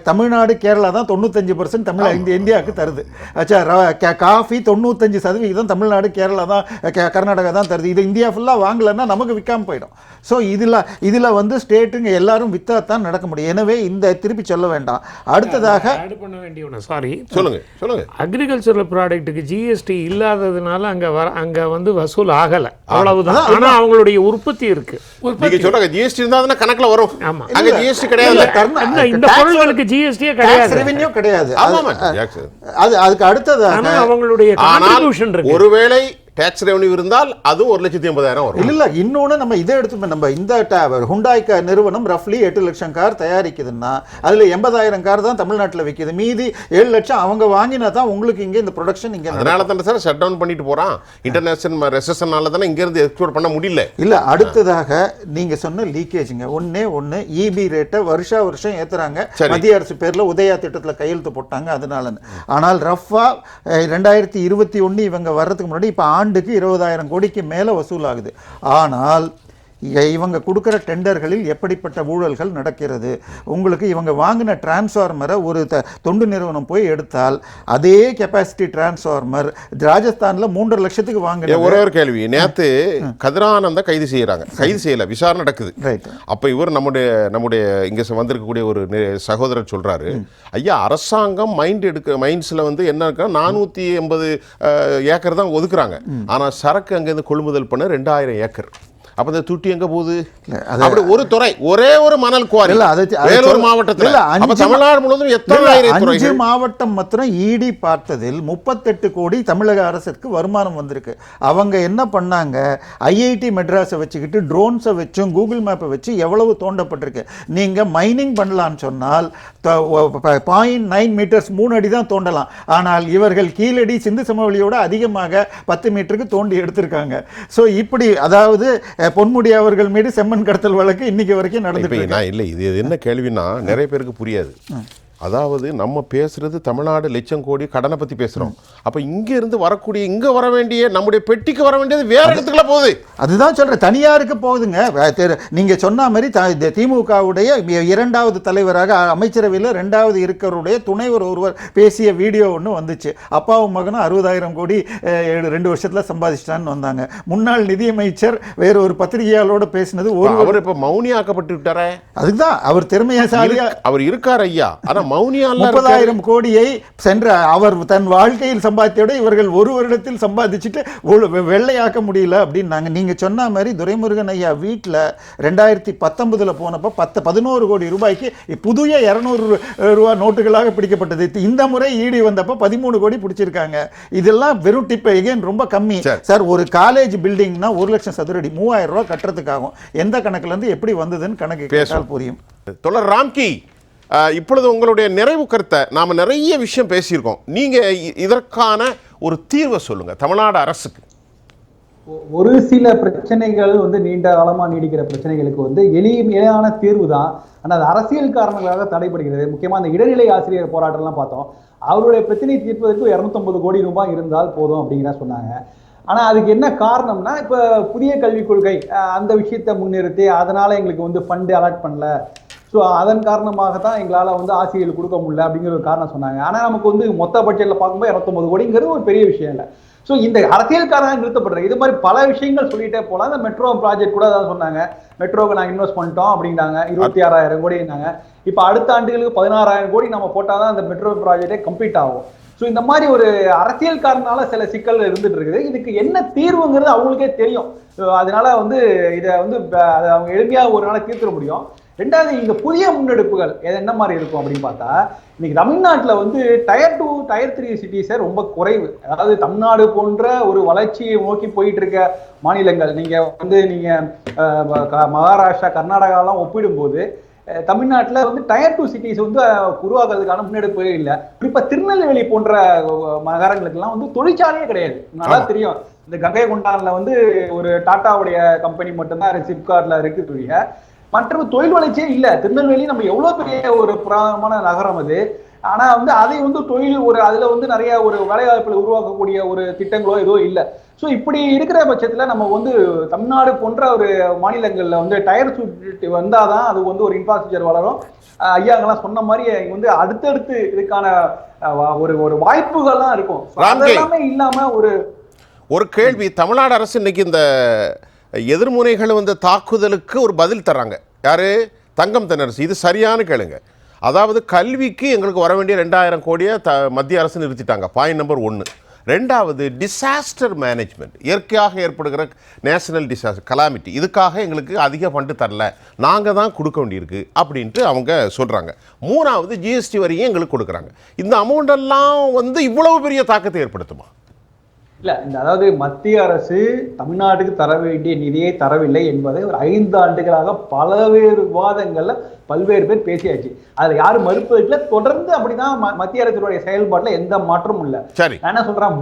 தமிழ்நாடு, கேரளா தான் 95% இந்தியாவுக்கு தருது. ஆச்சா, காஃபி 95% தமிழ்நாடு, கேரளா தான், கர்நாடகா தான் தருது. இது இந்தியா ஃபுல்லாக வாங்கலைன்னா நமக்கு விற்காமல் போயிடும். ஸோ இதில் வந்து ஸ்டேட்டுங்க எல்லாரும் விற்றா தான் நடக்க முடியும். எனவே இந்த திருப்பி சொல்ல வேண்டாம். அடுத்ததாக பண்ண வேண்டிய சாரி சொல்லுங்க. அக்ரிகல்ச்சரல் ப்ராடக்ட்டுக்கு ஜிஎஸ்டி இல்லாததுனால அங்கே வந்து வசூல் ஆகலை, அவ்வளவுதான். ஆனால் அவங்களுடைய உற்பத்தி இருக்கு. ஜிஎஸ்டி இருந்தா கணக்கில் வரும். ஆமா, அங்கே ஜிஎஸ்டி கிடையாது. இந்த பொருட்களுக்கு ஜிஎஸ்டியே கிடையாது, ரெவென்யூ கிடையாது. அதுக்கு அடுத்ததாக அவங்களுடைய கான்ட்ரிபியூஷன் இருக்கு. ஒருவேளை டேக்ஸ் ரெவன்யூ இருந்தால் அது 1,80,000 வரும். இல்லை, இன்னொன்று நம்ம இதை எடுத்து நம்ம இந்த ஹுண்டாய் நிறுவனம் ரஃப்லி 8 லட்சம் கார் தயாரிக்குதுன்னா அதில் 80,000 கார் தான் தமிழ்நாட்டில் விற்கிது. மீதி 7 லட்சம் அவங்க வாங்கினா தான் உங்களுக்கு இங்கே இந்த ப்ரொடக்ஷன் இங்கே. அதனால தானே சார் ஷட் டவுன் பண்ணிட்டு போகிறான். இன்டர்நேஷனல் ரெசஷனால தானே இங்கேருந்து எக்ஸ்போர்ட் பண்ண முடியல. இல்லை, அடுத்ததாக நீங்கள் சொன்ன லீக்கேஜுங்க. ஒன்று இபி ரேட்டை வருஷம் ஏற்றுறாங்க. மத்திய அரசு பேரில் உதயா திட்டத்தில் கையெழுத்து போட்டாங்க, அதனால. ஆனால் ரஃபா 2021 இவங்க வர்றதுக்கு முன்னாடி இப்போ ஆண்டுக்கு 20,000 கோடிக்கு மேலே வசூலாகுது. ஆனால் இவங்க கொடுக்குற டெண்டர்களில் எப்படிப்பட்ட ஊழல்கள் நடக்கிறது? உங்களுக்கு இவங்க வாங்கின டிரான்ஸ்ஃபார்மரை ஒரு தொண்டு நிறுவனம் போய் எடுத்தால் அதே கெப்பாசிட்டி டிரான்ஸ்ஃபார்மர் ராஜஸ்தானில் 3.5 லட்சத்துக்கு வாங்கின. ஒரே ஒரு கேள்வி, நேற்று கதிரானந்த கைது செய்யல, விசாரணை நடக்குது. அப்போ இவர் நம்முடைய இங்கே வந்திருக்கக்கூடிய ஒரு சகோதரர் சொல்றாரு, ஐயா அரசாங்கம் மைன்ஸில் வந்து என்ன இருக்குன்னா 480 ஏக்கர் தான் ஒதுக்குறாங்க. ஆனால் சரக்கு அங்கேருந்து கொள்முதல் பண்ண 2,000 ஏக்கர். அப்ப இந்த துட்டி எங்க போகுது? அது- அப்படி ஒரு துறை, ஒரே ஒரு மணல் குவாரி இல்ல, அது வேலூர் மாவட்டத்தில். இல்ல, அப்ப தமிழ்நாடு முழுவதும் எத்தனை ஆயிரம் 5 துறைகள்? மாவட்டம் மாத்திரம் ஈடி பார்த்ததில் 38 கோடி தமிழக அரசுக்கு வருமானம் வந்திருக்கு. அவங்க என்ன பண்ணாங்க, ஐஐடி மெட்ராஸை வச்சுக்கிட்டு ட்ரோன்ஸை வச்சும் கூகுள் மேப்பை வச்சு எவ்வளவு தோண்டப்பட்டிருக்கு. நீங்க மைனிங் பண்ணலான்னு சொன்னால் 0.9 மீட்டர்ஸ் 3 அடி தான் தோண்டலாம். ஆனால் இவர்கள் கீழடி சிந்து சமவெளியோட அதிகமாக 10 மீட்டருக்கு தோண்டி எடுத்திருக்காங்க. ஸோ இப்படி, அதாவது பொன்முடி அவர்கள் மீது செம்மண் கடத்தல் வழக்கு இன்னைக்கு வரைக்கும் நடந்துட்டு இருக்கு. நான் இல்லை, இது என்ன கேள்வினா நிறைய பேருக்கு புரியாது. அதாவது நம்ம பேசுறது தமிழ்நாடு லட்சம் கோடி கடனை பத்தி பேசுறோம். அப்ப இங்க இருந்து வரக்கூடிய, இங்க வர வேண்டிய, நம்முடைய பெட்டிக்கு வர வேண்டியது வேற இடத்துக்குள்ள போகுது. அதுதான் சொல்றேன், தனியாருக்கு போகுதுங்க. நீங்க சொன்ன மாதிரி திமுகவுடைய 2வது தலைவராக அமைச்சரவையில் 2வது இருக்கிறவருடைய துணைவர் ஒருவர் பேசிய வீடியோ ஒன்று வந்துச்சு. அப்பாவும் மகனும் 60,000 கோடி 2 வருஷத்துல சம்பாதிச்சிட்டான்னு வந்தாங்க. முன்னாள் நிதியமைச்சர் வேற ஒரு பத்திரிகையாளோட பேசினது அவர் இப்ப மௌனியாக்கப்பட்டு விட்டாரே. அதுதான் அவர் திறமையாசாலியா அவர் இருக்கார் ஐயா. ஆனா 30,000 கோடியை சென்ற அவர் தன் வாழ்க்கையில் சம்பாதித்தோட இவர்கள் ஒரு வருடத்தில் சம்பாதிச்சுட்டு வெள்ளையாக்க முடியல அப்படின்னாங்க. நீங்க சொன்ன மாதிரி துரைமுருகன் ஐயா வீட்டில் 2019 போனப்போ 11 கோடி ரூபாய்க்கு புதிய 200 ரூபா நோட்டுகளாக பிடிக்கப்பட்டது. இந்த முறை ஈடி வந்தப்போ 13 கோடி பிடிச்சிருக்காங்க. இதெல்லாம் வெறும் டிப் எகெயின் ரொம்ப கம்மி சார். ஒரு காலேஜ் பில்டிங்னா 1 லட்சம் சதுரடி 3,000 ரூபாய் கட்டுறதுக்காகும். எந்த கணக்குல இருந்து எப்படி வந்ததுன்னு கணக்கு கேட்டால் புரியும். தொடர் ராம்கி, இப்பொழுது உங்களுடைய நிறைவு கருத்தை, நாம நிறைய விஷயம் பேசியிருக்கோம். நீங்க இதற்கான ஒரு தீர்வை சொல்லுங்க தமிழ்நாடு அரசுக்கு. ஒரு சில பிரச்சனைகள் வந்து நீண்ட காலமா நீடிக்கிற பிரச்சனைகளுக்கு வந்து எளிமையான தீர்வு தான். ஆனால் அது அரசியல் காரணங்களாக தடைபடுகிறது. முக்கியமா அந்த இடைநிலை ஆசிரியர் போராட்டம்லாம் பார்த்தோம். அவருடைய பிரச்சனையை தீர்ப்பதற்கு 250 கோடி ரூபாய் இருந்தால் போதும் அப்படிங்கிற சொன்னாங்க. ஆனா அதுக்கு என்ன காரணம்னா, இப்ப புதிய கல்விக் கொள்கை அந்த விஷயத்தை முன்னிறுத்தி அதனால எங்களுக்கு வந்து ஃபண்டு அலாட் பண்ணல, ஸோ அதன் காரணமாக தான் எங்களால் வந்து ஆசிரியர்கள் கொடுக்க முடியல அப்படிங்கிற ஒரு காரணம் சொன்னாங்க. ஆனால் நமக்கு வந்து மொத்த பட்ஜெட்டில் பார்க்கும்போது 250 கோடிங்கிறது ஒரு பெரிய விஷயம் இல்லை. ஸோ இந்த அரசியல் காரணம் நிறுத்தப்படுறது. இது மாதிரி பல விஷயங்கள் சொல்லிட்டே போகலாம். இந்த மெட்ரோ ப்ராஜெக்ட் கூட தான் சொன்னாங்க, மெட்ரோவுக்கு நாங்கள் இன்வெஸ்ட் பண்ணிட்டோம் அப்படின்னாங்க. 26,000 கோடினாங்க. இப்போ அடுத்த ஆண்டுகளுக்கு 16,000 கோடி நம்ம போட்டால் தான் அந்த மெட்ரோ ப்ராஜெக்டே கம்ப்ளீட் ஆகும். ஸோ இந்த மாதிரி ஒரு அரசியல் காரணனால சில சிக்கல் இருந்துட்டு இருக்குது. இதுக்கு என்ன தீர்வுங்கிறது அவங்களுக்கே தெரியும். அதனால வந்து இதை வந்து அவங்க எளிமையாக ஒரு நாளை தீர்த்திட முடியும். ரெண்டாவது, இங்க புதிய முன்னெடுப்புகள் என்ன மாதிரி இருக்கும் அப்படின்னு பார்த்தா, இன்னைக்கு தமிழ்நாட்டில் வந்து டயர் 2 டயர் 3 சிட்டிஸே ரொம்ப குறைவு. அதாவது தமிழ்நாடு போன்ற ஒரு வளர்ச்சியை நோக்கி போயிட்டு இருக்க மாநிலங்கள், நீங்க மகாராஷ்டிரா கர்நாடகாலாம் ஒப்பிடும்போது தமிழ்நாட்டில் வந்து டயர் 2 சிட்டிஸ் வந்து உருவாக்குறதுக்கான முன்னெடுப்பே இல்லை. குறிப்பா திருநெல்வேலி போன்ற நகரங்களுக்கெல்லாம் வந்து தொழிற்சாலையே கிடையாது. நல்லா தெரியும், இந்த கங்கை கொண்டான்ல வந்து ஒரு டாட்டாவுடைய கம்பெனி மட்டும்தான் சிப்கார்ட்ல இருக்கு. மற்ற தொழில் வளர்ச்சியே இல்லை. திருநெல்வேலி நம்ம எவ்வளவு பெரிய ஒரு புராதனமான நகரம் அது. ஆனா வந்து அதை வந்து தொழில் அதுல வந்து நிறைய ஒரு வேலைவாய்ப்புகளை உருவாக்கக்கூடிய ஒரு திட்டங்களோ ஏதோ இல்லை. ஸோ இப்படி இருக்கிற பட்சத்துல நம்ம வந்து தமிழ்நாடு போன்ற ஒரு மாநிலங்கள்ல வந்து டயர் வந்தாதான் அது வந்து ஒரு இன்ஃப்ராஸ்ட்ரக்சர் வளரும். ஐயாங்கெல்லாம் சொன்ன மாதிரி வந்து அடுத்தடுத்து இதுக்கான ஒரு வாய்ப்புகள்லாம் இருக்கும். அதெல்லாமே இல்லாம ஒரு கேள்வி, தமிழ்நாடு அரசு இன்னைக்கு இந்த எதிர்முனைகள் வந்து தாக்குதலுக்கு ஒரு பதில் தர்றாங்க. யாரு? தங்கம் தென்னரசு. இது சரியான கேளுங்க. அதாவது கல்விக்கு எங்களுக்கு வர வேண்டிய 2,000 கோடியை மத்திய அரசு நிறுத்திட்டாங்க. Point number 1. ரெண்டாவது, டிசாஸ்டர் மேனேஜ்மெண்ட், இயற்கையாக ஏற்படுகிற நேஷனல் டிசாஸ்டர் கலாமிட்டி, இதுக்காக எங்களுக்கு அதிக ஃபண்டு தரல, நாங்கள் தான் கொடுக்க வேண்டியிருக்கு அப்படின்ட்டு அவங்க சொல்கிறாங்க. 3வது, ஜிஎஸ்டி வரியும் எங்களுக்கு கொடுக்குறாங்க. இந்த அமௌண்டெல்லாம் வந்து இவ்வளவு பெரிய தாக்கத்தை ஏற்படுத்துமா? இல்ல, அதாவது மத்திய அரசு தமிழ்நாட்டுக்கு தர வேண்டிய நிதியை தரவில்லை என்பதை ஒரு 5 ஆண்டுகளாக பல்வேறு விவாதங்கள்ல பல்வேறு பேர் பேசியாச்சு. அதுல யாரும் மறுப்பதில்லை. தொடர்ந்து அப்படிதான் மத்திய அரசுடைய செயல்பாட்டுல எந்த மாற்றமும் இல்லை. நான் என்ன சொல்றேன்,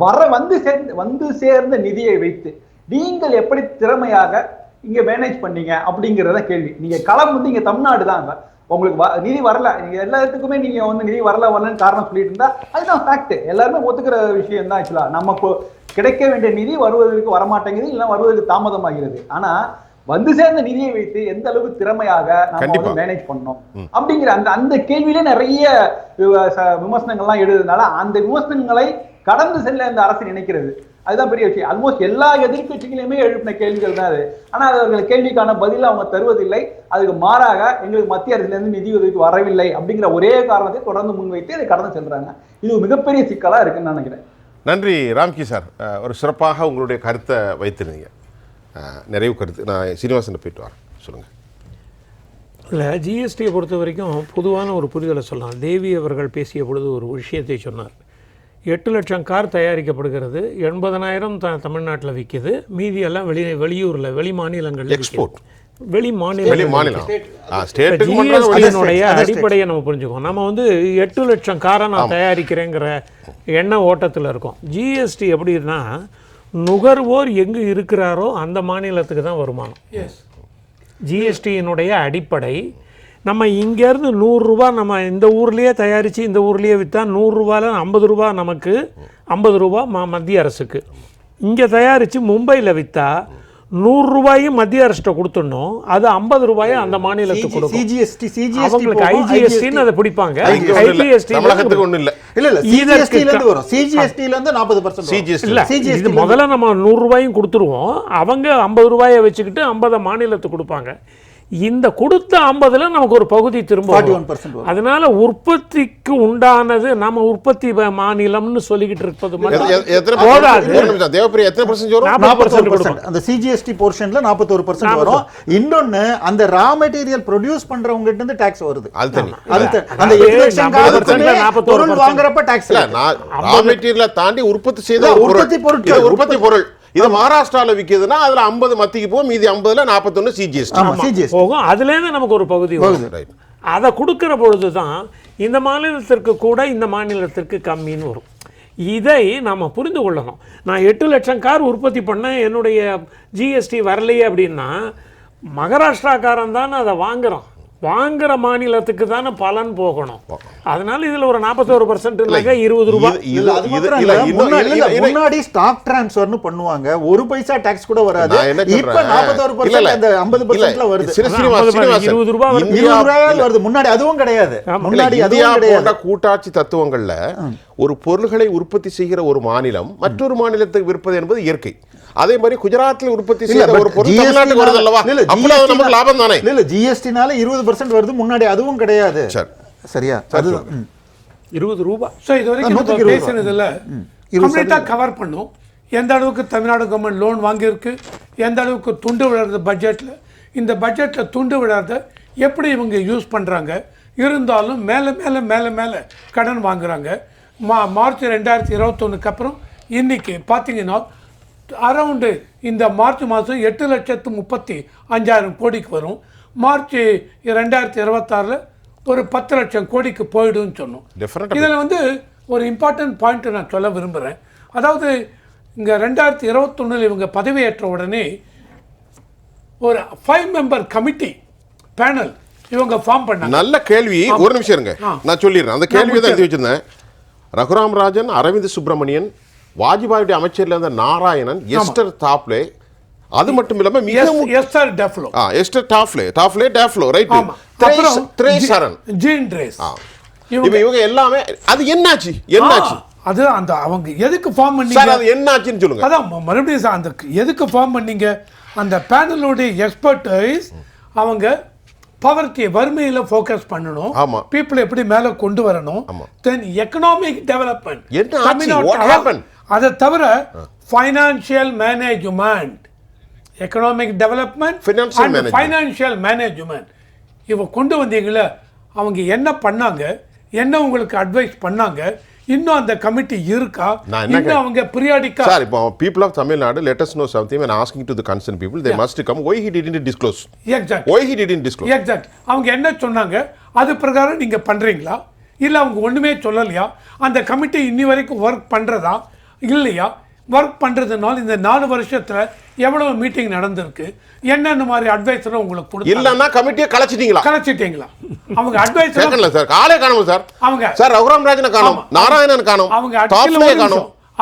வந்து சேர்ந்த நிதியை வைத்து நீங்கள் எப்படி திறமையாக இங்க மேனேஜ் பண்ணீங்க அப்படிங்கிறத கேள்வி. நீங்க களம் வந்து இங்க தமிழ்நாடு தான். உங்களுக்கு நிதி வரல, நீங்க எல்லாத்துக்குமே நீங்க வந்து நிதி வரலன்னு காரணம் சொல்லிட்டு இருந்தா அதுதான் ஃபேக்ட். எல்லாருமே ஒத்துக்கிற விஷயம் தான். ஆக்சுவலா நமக்கு கிடைக்க வேண்டிய நிதி வருவதற்கு வரமாட்டேங்குது, இல்லை வருவதற்கு தாமதமாகிறது. ஆனா வந்து சேர்ந்த நிதியை வைத்து எந்த அளவுக்கு திறமையாக நம்ம மேனேஜ் பண்ணோம் அப்படிங்கிற அந்த கேள்வியிலே நிறைய விமர்சனங்கள்லாம் எழுதுனால அந்த விமர்சனங்களை கடந்து செல்ல இந்த அரசு நினைக்கிறது. அதுதான் பெரிய விஷயம். ஆல்மோஸ்ட் எல்லா எதிர்கட்சிகளையுமே எழுப்பின கேள்விகள் தான் அது. ஆனா அவர்கள் கேள்விக்கான பதில் அவங்க தருவதில்லை. அதுக்கு மாறாக எங்களுக்கு மத்திய அரசுல இருந்து நிதி உதவிக்கு வரவில்லை அப்படிங்கிற ஒரே காரணத்தை தொடர்ந்து முன்வைத்து இதை கடந்து செல்றாங்க. இது மிகப்பெரிய சிக்கலா இருக்குன்னு நினைக்கிறேன். நன்றி ராம்கி சார், ஒரு சிறப்பாக உங்களுடைய கருத்தை வைத்திருந்தீங்க. நிறைவு கருத்து. நான் சீனிவாசன் போயிட்டு வரேன், சொல்லுங்கள். இல்லை, ஜிஎஸ்டியை பொறுத்த வரைக்கும் பொதுவான ஒரு புரிதலை சொல்லலாம். தேவி அவர்கள் பேசிய பொழுது ஒரு விஷயத்தை சொன்னார். 8 லட்சம் கார் தயாரிக்கப்படுகிறது, 80,000 தமிழ்நாட்டில் விற்கிது, மீதி எல்லாம் வெளியூரில் வெளி மாநிலங்களில் எக்ஸ்போர்ட், வெளி மாநிலம். ஜிஎஸ்டியினுடைய அடிப்படையை நம்ம புரிஞ்சுக்கோம். நம்ம வந்து 8 லட்சம் காரை நான் தயாரிக்கிறேங்கிற எண்ண ஓட்டத்தில் இருக்கோம். ஜிஎஸ்டி எப்படின்னா நுகர்வோர் எங்கு இருக்கிறாரோ அந்த மாநிலத்துக்கு தான் வருமானம். ஜிஎஸ்டியினுடைய அடிப்படை நம்ம இங்கேருந்து 100 ரூபா நம்ம இந்த ஊர்லேயே தயாரித்து இந்த ஊர்லேயே விற்றா 100 ரூபாயில் 50 ரூபா நமக்கு, 50 ரூபா மத்திய அரசுக்கு. இங்கே தயாரித்து மும்பையில் விற்றா 100 ரூபாயும் மத்திய அரசு கொடுத்துடணும், அது 50 ரூபாயை அந்த மாநிலத்துக்கு கொடுக்கும். அவங்களுக்கு ஐஜிஎஸ்டின்னு அதை பிடிப்பாங்க. இது முதல்ல நம்ம 100 ரூபாயும் கொடுத்துருவோம், அவங்க 50 ரூபாயை வச்சுக்கிட்டு 50 மாநிலத்துக்கு கொடுப்பாங்க. இந்த கொடுத்த 50ல நமக்கு ஒரு பகுதி திரும்ப 41%. அதனால உற்பத்திக்கு உண்டானது நம்ம உற்பத்தி மாநிலம்னு சொல்லிக்கிட்டு இருப்பது அந்த சிஜிஎஸ்டி போர்ஷன்ல 41% வரும். இன்னொன்னு அந்த ரா மெட்டீரியல் ப்ரொடியூஸ் பண்றவங்க கிட்ட இருந்து டாக்ஸ் வருது. அந்த 8 லட்சம் பொருள் வாங்குறப்ப டாக்ஸ் இல்ல. ரா மெட்டீரியலை தாண்டி உற்பத்தி செய்த உற்பத்தி பொருள் இது மகாராஷ்டிராவில் விற்கிதுன்னா அதில் 50 மத்திக்கு போகும், மீதி 50ல் 41 சிஜிஎஸ்டி போகும். அதுலேருந்து நமக்கு ஒரு பகுதி வரும். அதை கொடுக்குற பொழுது தான் இந்த மாநிலத்திற்கு கூட இந்த மாநிலத்திற்கு கம்மின்னு வரும். இதை நம்ம புரிந்து கொள்ளணும். நான் 8 லட்சம் கார் உற்பத்தி பண்ண என்னுடைய ஜிஎஸ்டி வரலையே அப்படின்னா மகாராஷ்டிராக்காரன் தானே அதை வாங்குற மாநிலத்துக்கு தானே பலன் போகணும். அதனால இதுல ஒரு 41% 20 ரூபாய். முன்னாடி ஸ்டாக் டிரான்ஸ்ஃபர்னு பண்ணுவாங்க, 1 பைசா டாக்ஸ் கூட வராது. இப்ப 41% அந்த 50%ல வருது. 20 ரூபாய் வருது. முன்னாடி அதுவும் கிடையாது. முன்னாடி அதுவும் கிடையாது. கூட்டாட்சி தத்துவங்கள்ல ஒரு பொருள்களை உற்பத்தி செய்கிற ஒரு மாநிலம் மற்றொரு மாநிலத்துக்கு விற்பது என்பது இயற்கை. அதே மாதிரி குஜராத்தில் உற்பத்தி செய்த ஒரு பொருள் தமிழ்நாட்டுக்கு வருது அல்லவா, அப்ப அது நமக்கு லாபம் தானே. இல்ல, ஜிஎஸ்டினால 20% வருது, முன்னாடி அதுவும் கிடையாது. சரியா? அதுதான் 20 ரூபாய். ஸோ இது வரைக்கும் பேசினதுல கம்ப்ளீட்டாக கவர் பண்ணும். எந்த அளவுக்கு தமிழ்நாடு கவர்மெண்ட் லோன் வாங்கியிருக்கு, எந்த அளவுக்கு துண்டு விழாது பட்ஜெட்டில், இந்த பட்ஜெட்டில் துண்டு விழாத எப்படி இவங்க யூஸ் பண்ணுறாங்க, இருந்தாலும் மேலே மேலே மேலே மேலே கடன் வாங்குறாங்க. மார்ச் 2021 அப்புறம் இன்னைக்கு பார்த்தீங்கன்னா அரவுண்டு இந்த மார்ச் மாதம் 8,35,000 கோடிக்கு வரும். மார்ச் 2026 ஒரு 10 லட்சம் கோடிக்கு போயிடும்னு சொன்னோம். இதில் வந்து ஒரு இம்பார்ட்டன்ட் பாயிண்ட் நான் சொல்ல விரும்புகிறேன். அதாவது இங்கே 2021 இவங்க பதவியேற்ற உடனே ஒரு 5 மெம்பர் கமிட்டி பேனல் இவங்க ஃபார்ம் பண்ணாங்க. நல்ல கேள்வி. ஒரு நிமிஷம் இருங்க, நான் சொல்லிடுறேன். அந்த கேள்வி தான் எழுதி வச்சிருந்தேன். ரகுராம் ராஜன், அரவிந்த் சுப்பிரமணியன், வாஜ்பாயுடைய அமைச்சர்ல இருந்த நாராயணன், எஸ்டர் தாப்லே, அது மட்டும் இல்லாம Esther Duflo, Esther Duflo Duflo, right, த்ரேசரன், ஜீன் ட்ரேஸ், இவங்க எல்லாமே. அது என்னாச்சு? அது அந்த அவங்க எதுக்கு ஃபார்ம் பண்ணீங்க சார்? அது என்னாச்சுன்னு சொல்லுங்க. அதான் மறுபடியும் அந்த எதுக்கு ஃபார்ம் பண்ணீங்க? அந்த பேனலோட எக்ஸ்பர்டைஸ் அவங்க பவர்ட்டியை வறுமையில் ஃபோக்கஸ் பண்ணணும், பீப்புள் எப்படி மேலே கொண்டு வரணும், தென் எக்கனாமிக் டெவலப்மெண்ட், அதை தவிர financial management, economic development, financial management இவ கொண்டு வந்தீங்களே. அவங்க என்ன பண்ணாங்க, என்ன உங்களுக்கு அட்வைஸ் பண்ணாங்க, இன்னும் அந்த கமிட்டி இருக்கா, இன்னும் அவங்க பீரியாடிக்கா? சார், இப்போ people of Tamil Nadu let us know something when asking to the concerned people, they must come. Why he didn't disclose? Exactly. Why he didn't disclose? Exactly. அவங்க என்ன சொன்னாங்க, அது பிரகாரம் நீங்க பண்றீங்களா இல்ல அவங்க ஒண்ணுமே சொல்லலையா? அந்த கமிட்டி இன்னி வரைக்கும் ஒர்க் பண்றதா இல்லையா? ஒர்க் பண்றதுனால இந்த 4 வருஷத்துல எவ்வளவு மீட்டிங் நடந்திருக்கு, என்னென்ன மாதிரி அட்வைஸ் உங்களுக்கு கொடுத்தாங்க? இல்லன்னா கமிட்டியை கலைச்சிட்டீங்களா? அவங்க அட்வைஸ் கேட்கல சார். காலே காணோம் சார். அவங்க சார் ரகுராம் ராஜனை காணோம், நாராயணன் காணோம்,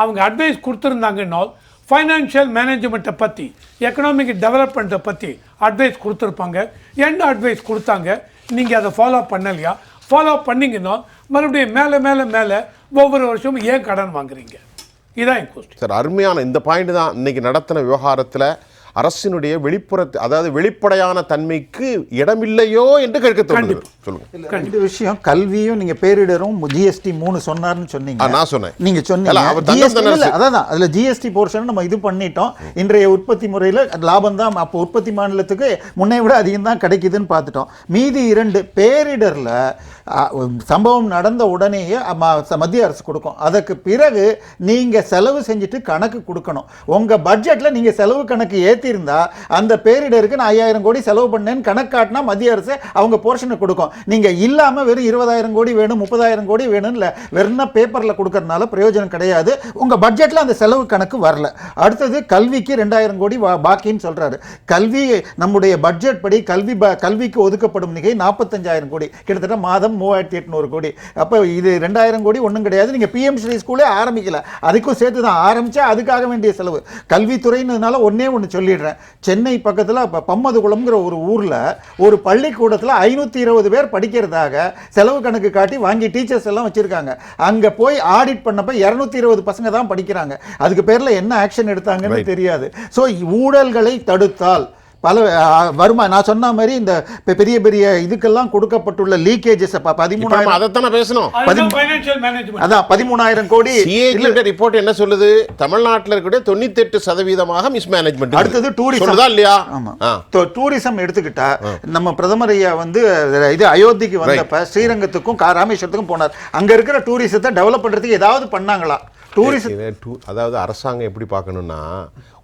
அவங்க அட்வைஸ் கொடுத்திருந்தாங்கன்னா ஃபைனான்சியல் மேனேஜ்மெண்ட்டை பத்தி, எக்கனாமிக் டெவலப்மெண்ட்டை பத்தி அட்வைஸ் கொடுத்துருப்பாங்க. என்ன அட்வைஸ் கொடுத்தாங்க? நீங்க அதை ஃபாலோ பண்ணலையா? ஃபாலோ பண்ணீங்கன்னா மறுபடியும் மேலே மேலே மேலே ஒவ்வொரு வருஷமும் ஏன் கடன் வாங்குறீங்க? இதான் என் கொஸ்டின் சார். அருமையான இந்த பாயிண்ட் தான் இன்னைக்கு நடத்தின விவகாரத்தில் அரசினுடைய அதாவது வெளிப்படையான தன்மைக்கு இடமில்லையோ என்று கேட்க தோணுது. சொல்லுங்க. ரெண்டு விஷயம், கல்வியும் நீங்க பேரிடரும் ஜிஎஸ்டி 3 சொன்னார்னு சொன்னீங்க. நான் சொன்னேன். நீங்க சொன்னீங்க அதான் அதுல ஜிஎஸ்டி போர்ஷன் நம்ம இது பண்ணிட்டோம். இன்றைய உற்பத்தி முறையில் லாபம் தான், அப்போ உற்பத்தி மாநிலத்துக்கு முன்னை விட அதிகம் தான் கிடைக்குதுன்னு பார்த்துட்டோம். மீதி 2 பேரிடர்ல சம்பவம் நடந்த உடனேயே மத்திய அரசு கொடுக்கும். அதற்கு பிறகு நீங்க செலவு செஞ்சுட்டு கணக்கு கொடுக்கணும். உங்க பட்ஜெட்ல நீங்க செலவு கணக்கு ஏற்றிருந்தா அந்த பேரிடருக்கு நான் 5000 கோடி செலவு பண்ணேன்னு கணக்கு காட்டினா மத்திய அரசு அவங்க போர்ஷனை கொடுக்கும். நீங்க இல்லாம வெறும் 20,000 கோடி வேணும் 30,000 கோடி வேணும் இல்ல வெறும் பேப்பர்ல கொடுக்கறதுனால பிரயோஜனம் கிடையாது. உங்க பட்ஜெட்ல அந்த செலவு கணக்கு வரல. அடுத்தது கல்விக்கு 2000 கோடி பாக்கின்னு சொல்றாரு. கல்வி நம்முடைய பட்ஜெட் படி கல்விக்கு ஒதுக்கப்படும் நிகை 45,000 கோடி, கிட்டத்தட்ட மாதம் 3800 கோடி. அப்போ இது 2000 கோடி ஒன்றும் கிடையாது. நீங்கள் பிஎம் ஸ்ரீ ஸ்கூலே ஆரம்பிக்கல, அதுக்கும் சேர்த்து தான் ஆரம்பிச்சா அதுக்காக வேண்டிய செலவு. கல்வித்துறையினால ஒன்னே ஒன்று சொல்லிடுறேன். சென்னை பக்கத்தில் பம்மதுகுளம்ங்கிற ஒரு ஊரில் ஒரு பள்ளிக்கூடத்தில் 520 பேர் படிக்கிறதாக செலவு கணக்கு காட்டி வாங்கி டீச்சர்ஸ் எல்லாம் வச்சிருக்காங்க. அங்கே போய் ஆடிட் பண்ணப்ப 220 பசங்க தான் படிக்கிறாங்க. அதுக்கு பேரில் என்ன ஆக்ஷன் எடுத்தாங்கன்னு தெரியாது. ஸோ ஊழல்களை தடுத்தால் பல வருமானம் நான் சொன்ன மாதிரி இந்த பெரிய பெரிய இதுக்கெல்லாம் கொடுக்கப்பட்டுள்ள லீக்கேஜஸ் 13,000 அதைத்தானே பேசணும். அதான் 13,000 கோடி ரிப்போர்ட் என்ன சொல்லுது? தமிழ்நாட்டில் இருக்கக்கூடிய 98% மிஸ்மேனேஜ்மெண்ட். அடுத்தது டூரிசம் இல்லையா? ஆமா, டூரிசம் எடுத்துக்கிட்டா நம்ம பிரதமர் ஐயா வந்து இது அயோத்திக்கு வந்தப்ப ஸ்ரீரங்கத்துக்கும் ராமேஸ்வரத்துக்கும் போனார். அங்க இருக்கிற டூரிசத்தை டெவலப் பண்றதுக்கு ஏதாவது பண்ணாங்களா? அதாவது அரசாங்கம் எப்படி பார்க்கணும்னா,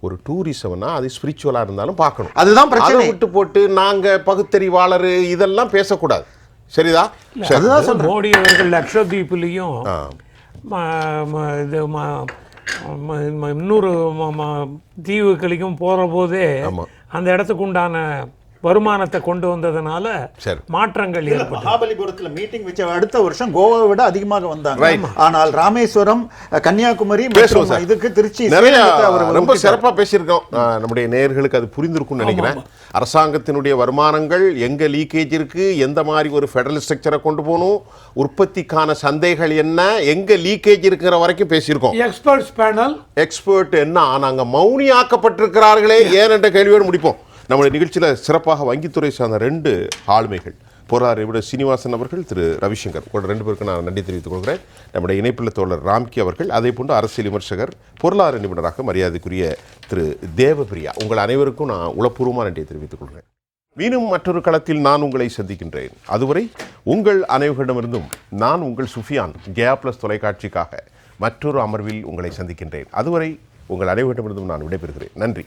ஒரு டூரிசம்னா அது ஸ்பிரிச்சுவலாக இருந்தாலும் பார்க்கணும். அதுதான் பிரச்சனை. விட்டு போட்டு நாங்கள் பகுத்தறிவாளர் இதெல்லாம் பேசக்கூடாது. சரிதா? மோடி அவர்கள் லட்சத்தீப்புலையும் இன்னொரு தீவுகளுக்கும் போகிற போதே அந்த இடத்துக்கு உண்டான வருமானத்தை கொண்டு வந்ததனால மாற்றங்கள் ஏற்பட்டது. மகாபலிபுரத்தில் மீட்டிங் வச்ச அடுத்த வருஷம் கோவாவை விட அதிகமாக வந்தாங்க. ஆனால் ராமேஸ்வரம், கன்னியாகுமரி, இதுக்கு திருச்சி ரொம்ப சிறப்பாக பேசியிருக்கோம். நம்முடைய நேயர்களுக்கு அது புரிந்திருக்கும்னு நினைக்கிறேன். அரசாங்கத்தினுடைய வருமானங்கள் எங்க லீக்கேஜ் இருக்கு, எந்த மாதிரி ஒரு ஃபெடரல் ஸ்ட்ரக்சரை கொண்டு போகணும், உற்பத்திக்கான சந்தைகள் என்ன, எங்க லீக்கேஜ் இருக்கிற வரைக்கும் பேசியிருக்கோம். எக்ஸ்பர்ட் என்ன நாங்க மௌனியாக்கப்பட்டிருக்கிறார்களே ஏன் என்ற கேள்வியோடு முடிப்போம். நம்முடைய நிகழ்ச்சியில் சிறப்பாக வங்கித்துறை சார்ந்த 2 ஆளுமைகள், பொருளாதார நிபுணர் சீனிவாசன் அவர்கள், திரு ரவிசங்கர், கூட 2 பேருக்கு நான் நன்றி தெரிவித்துக் கொள்கிறேன். நம்முடைய இணைப்பில் தோழர் ராம்கி அவர்கள், அதே போன்று அரசியல் விமர்சகர், பொருளாதார நிபுணராக மரியாதைக்குரிய திரு தேவபிரியா, உங்கள் அனைவருக்கும் நான் உளப்பூர்வமாக நன்றியை தெரிவித்துக் கொள்கிறேன். மீண்டும் மற்றொரு களத்தில் நான் உங்களை சந்திக்கின்றேன். அதுவரை உங்கள் அனைவரிடமிருந்தும் நான் உங்கள் சுஃபியான் ஜெயா பிளஸ் தொலைக்காட்சிக்காக மற்றொரு அமர்வில் உங்களை சந்திக்கின்றேன். அதுவரை உங்கள் அனைவரிடமிருந்தும் நான் விடைபெறுகிறேன். நன்றி.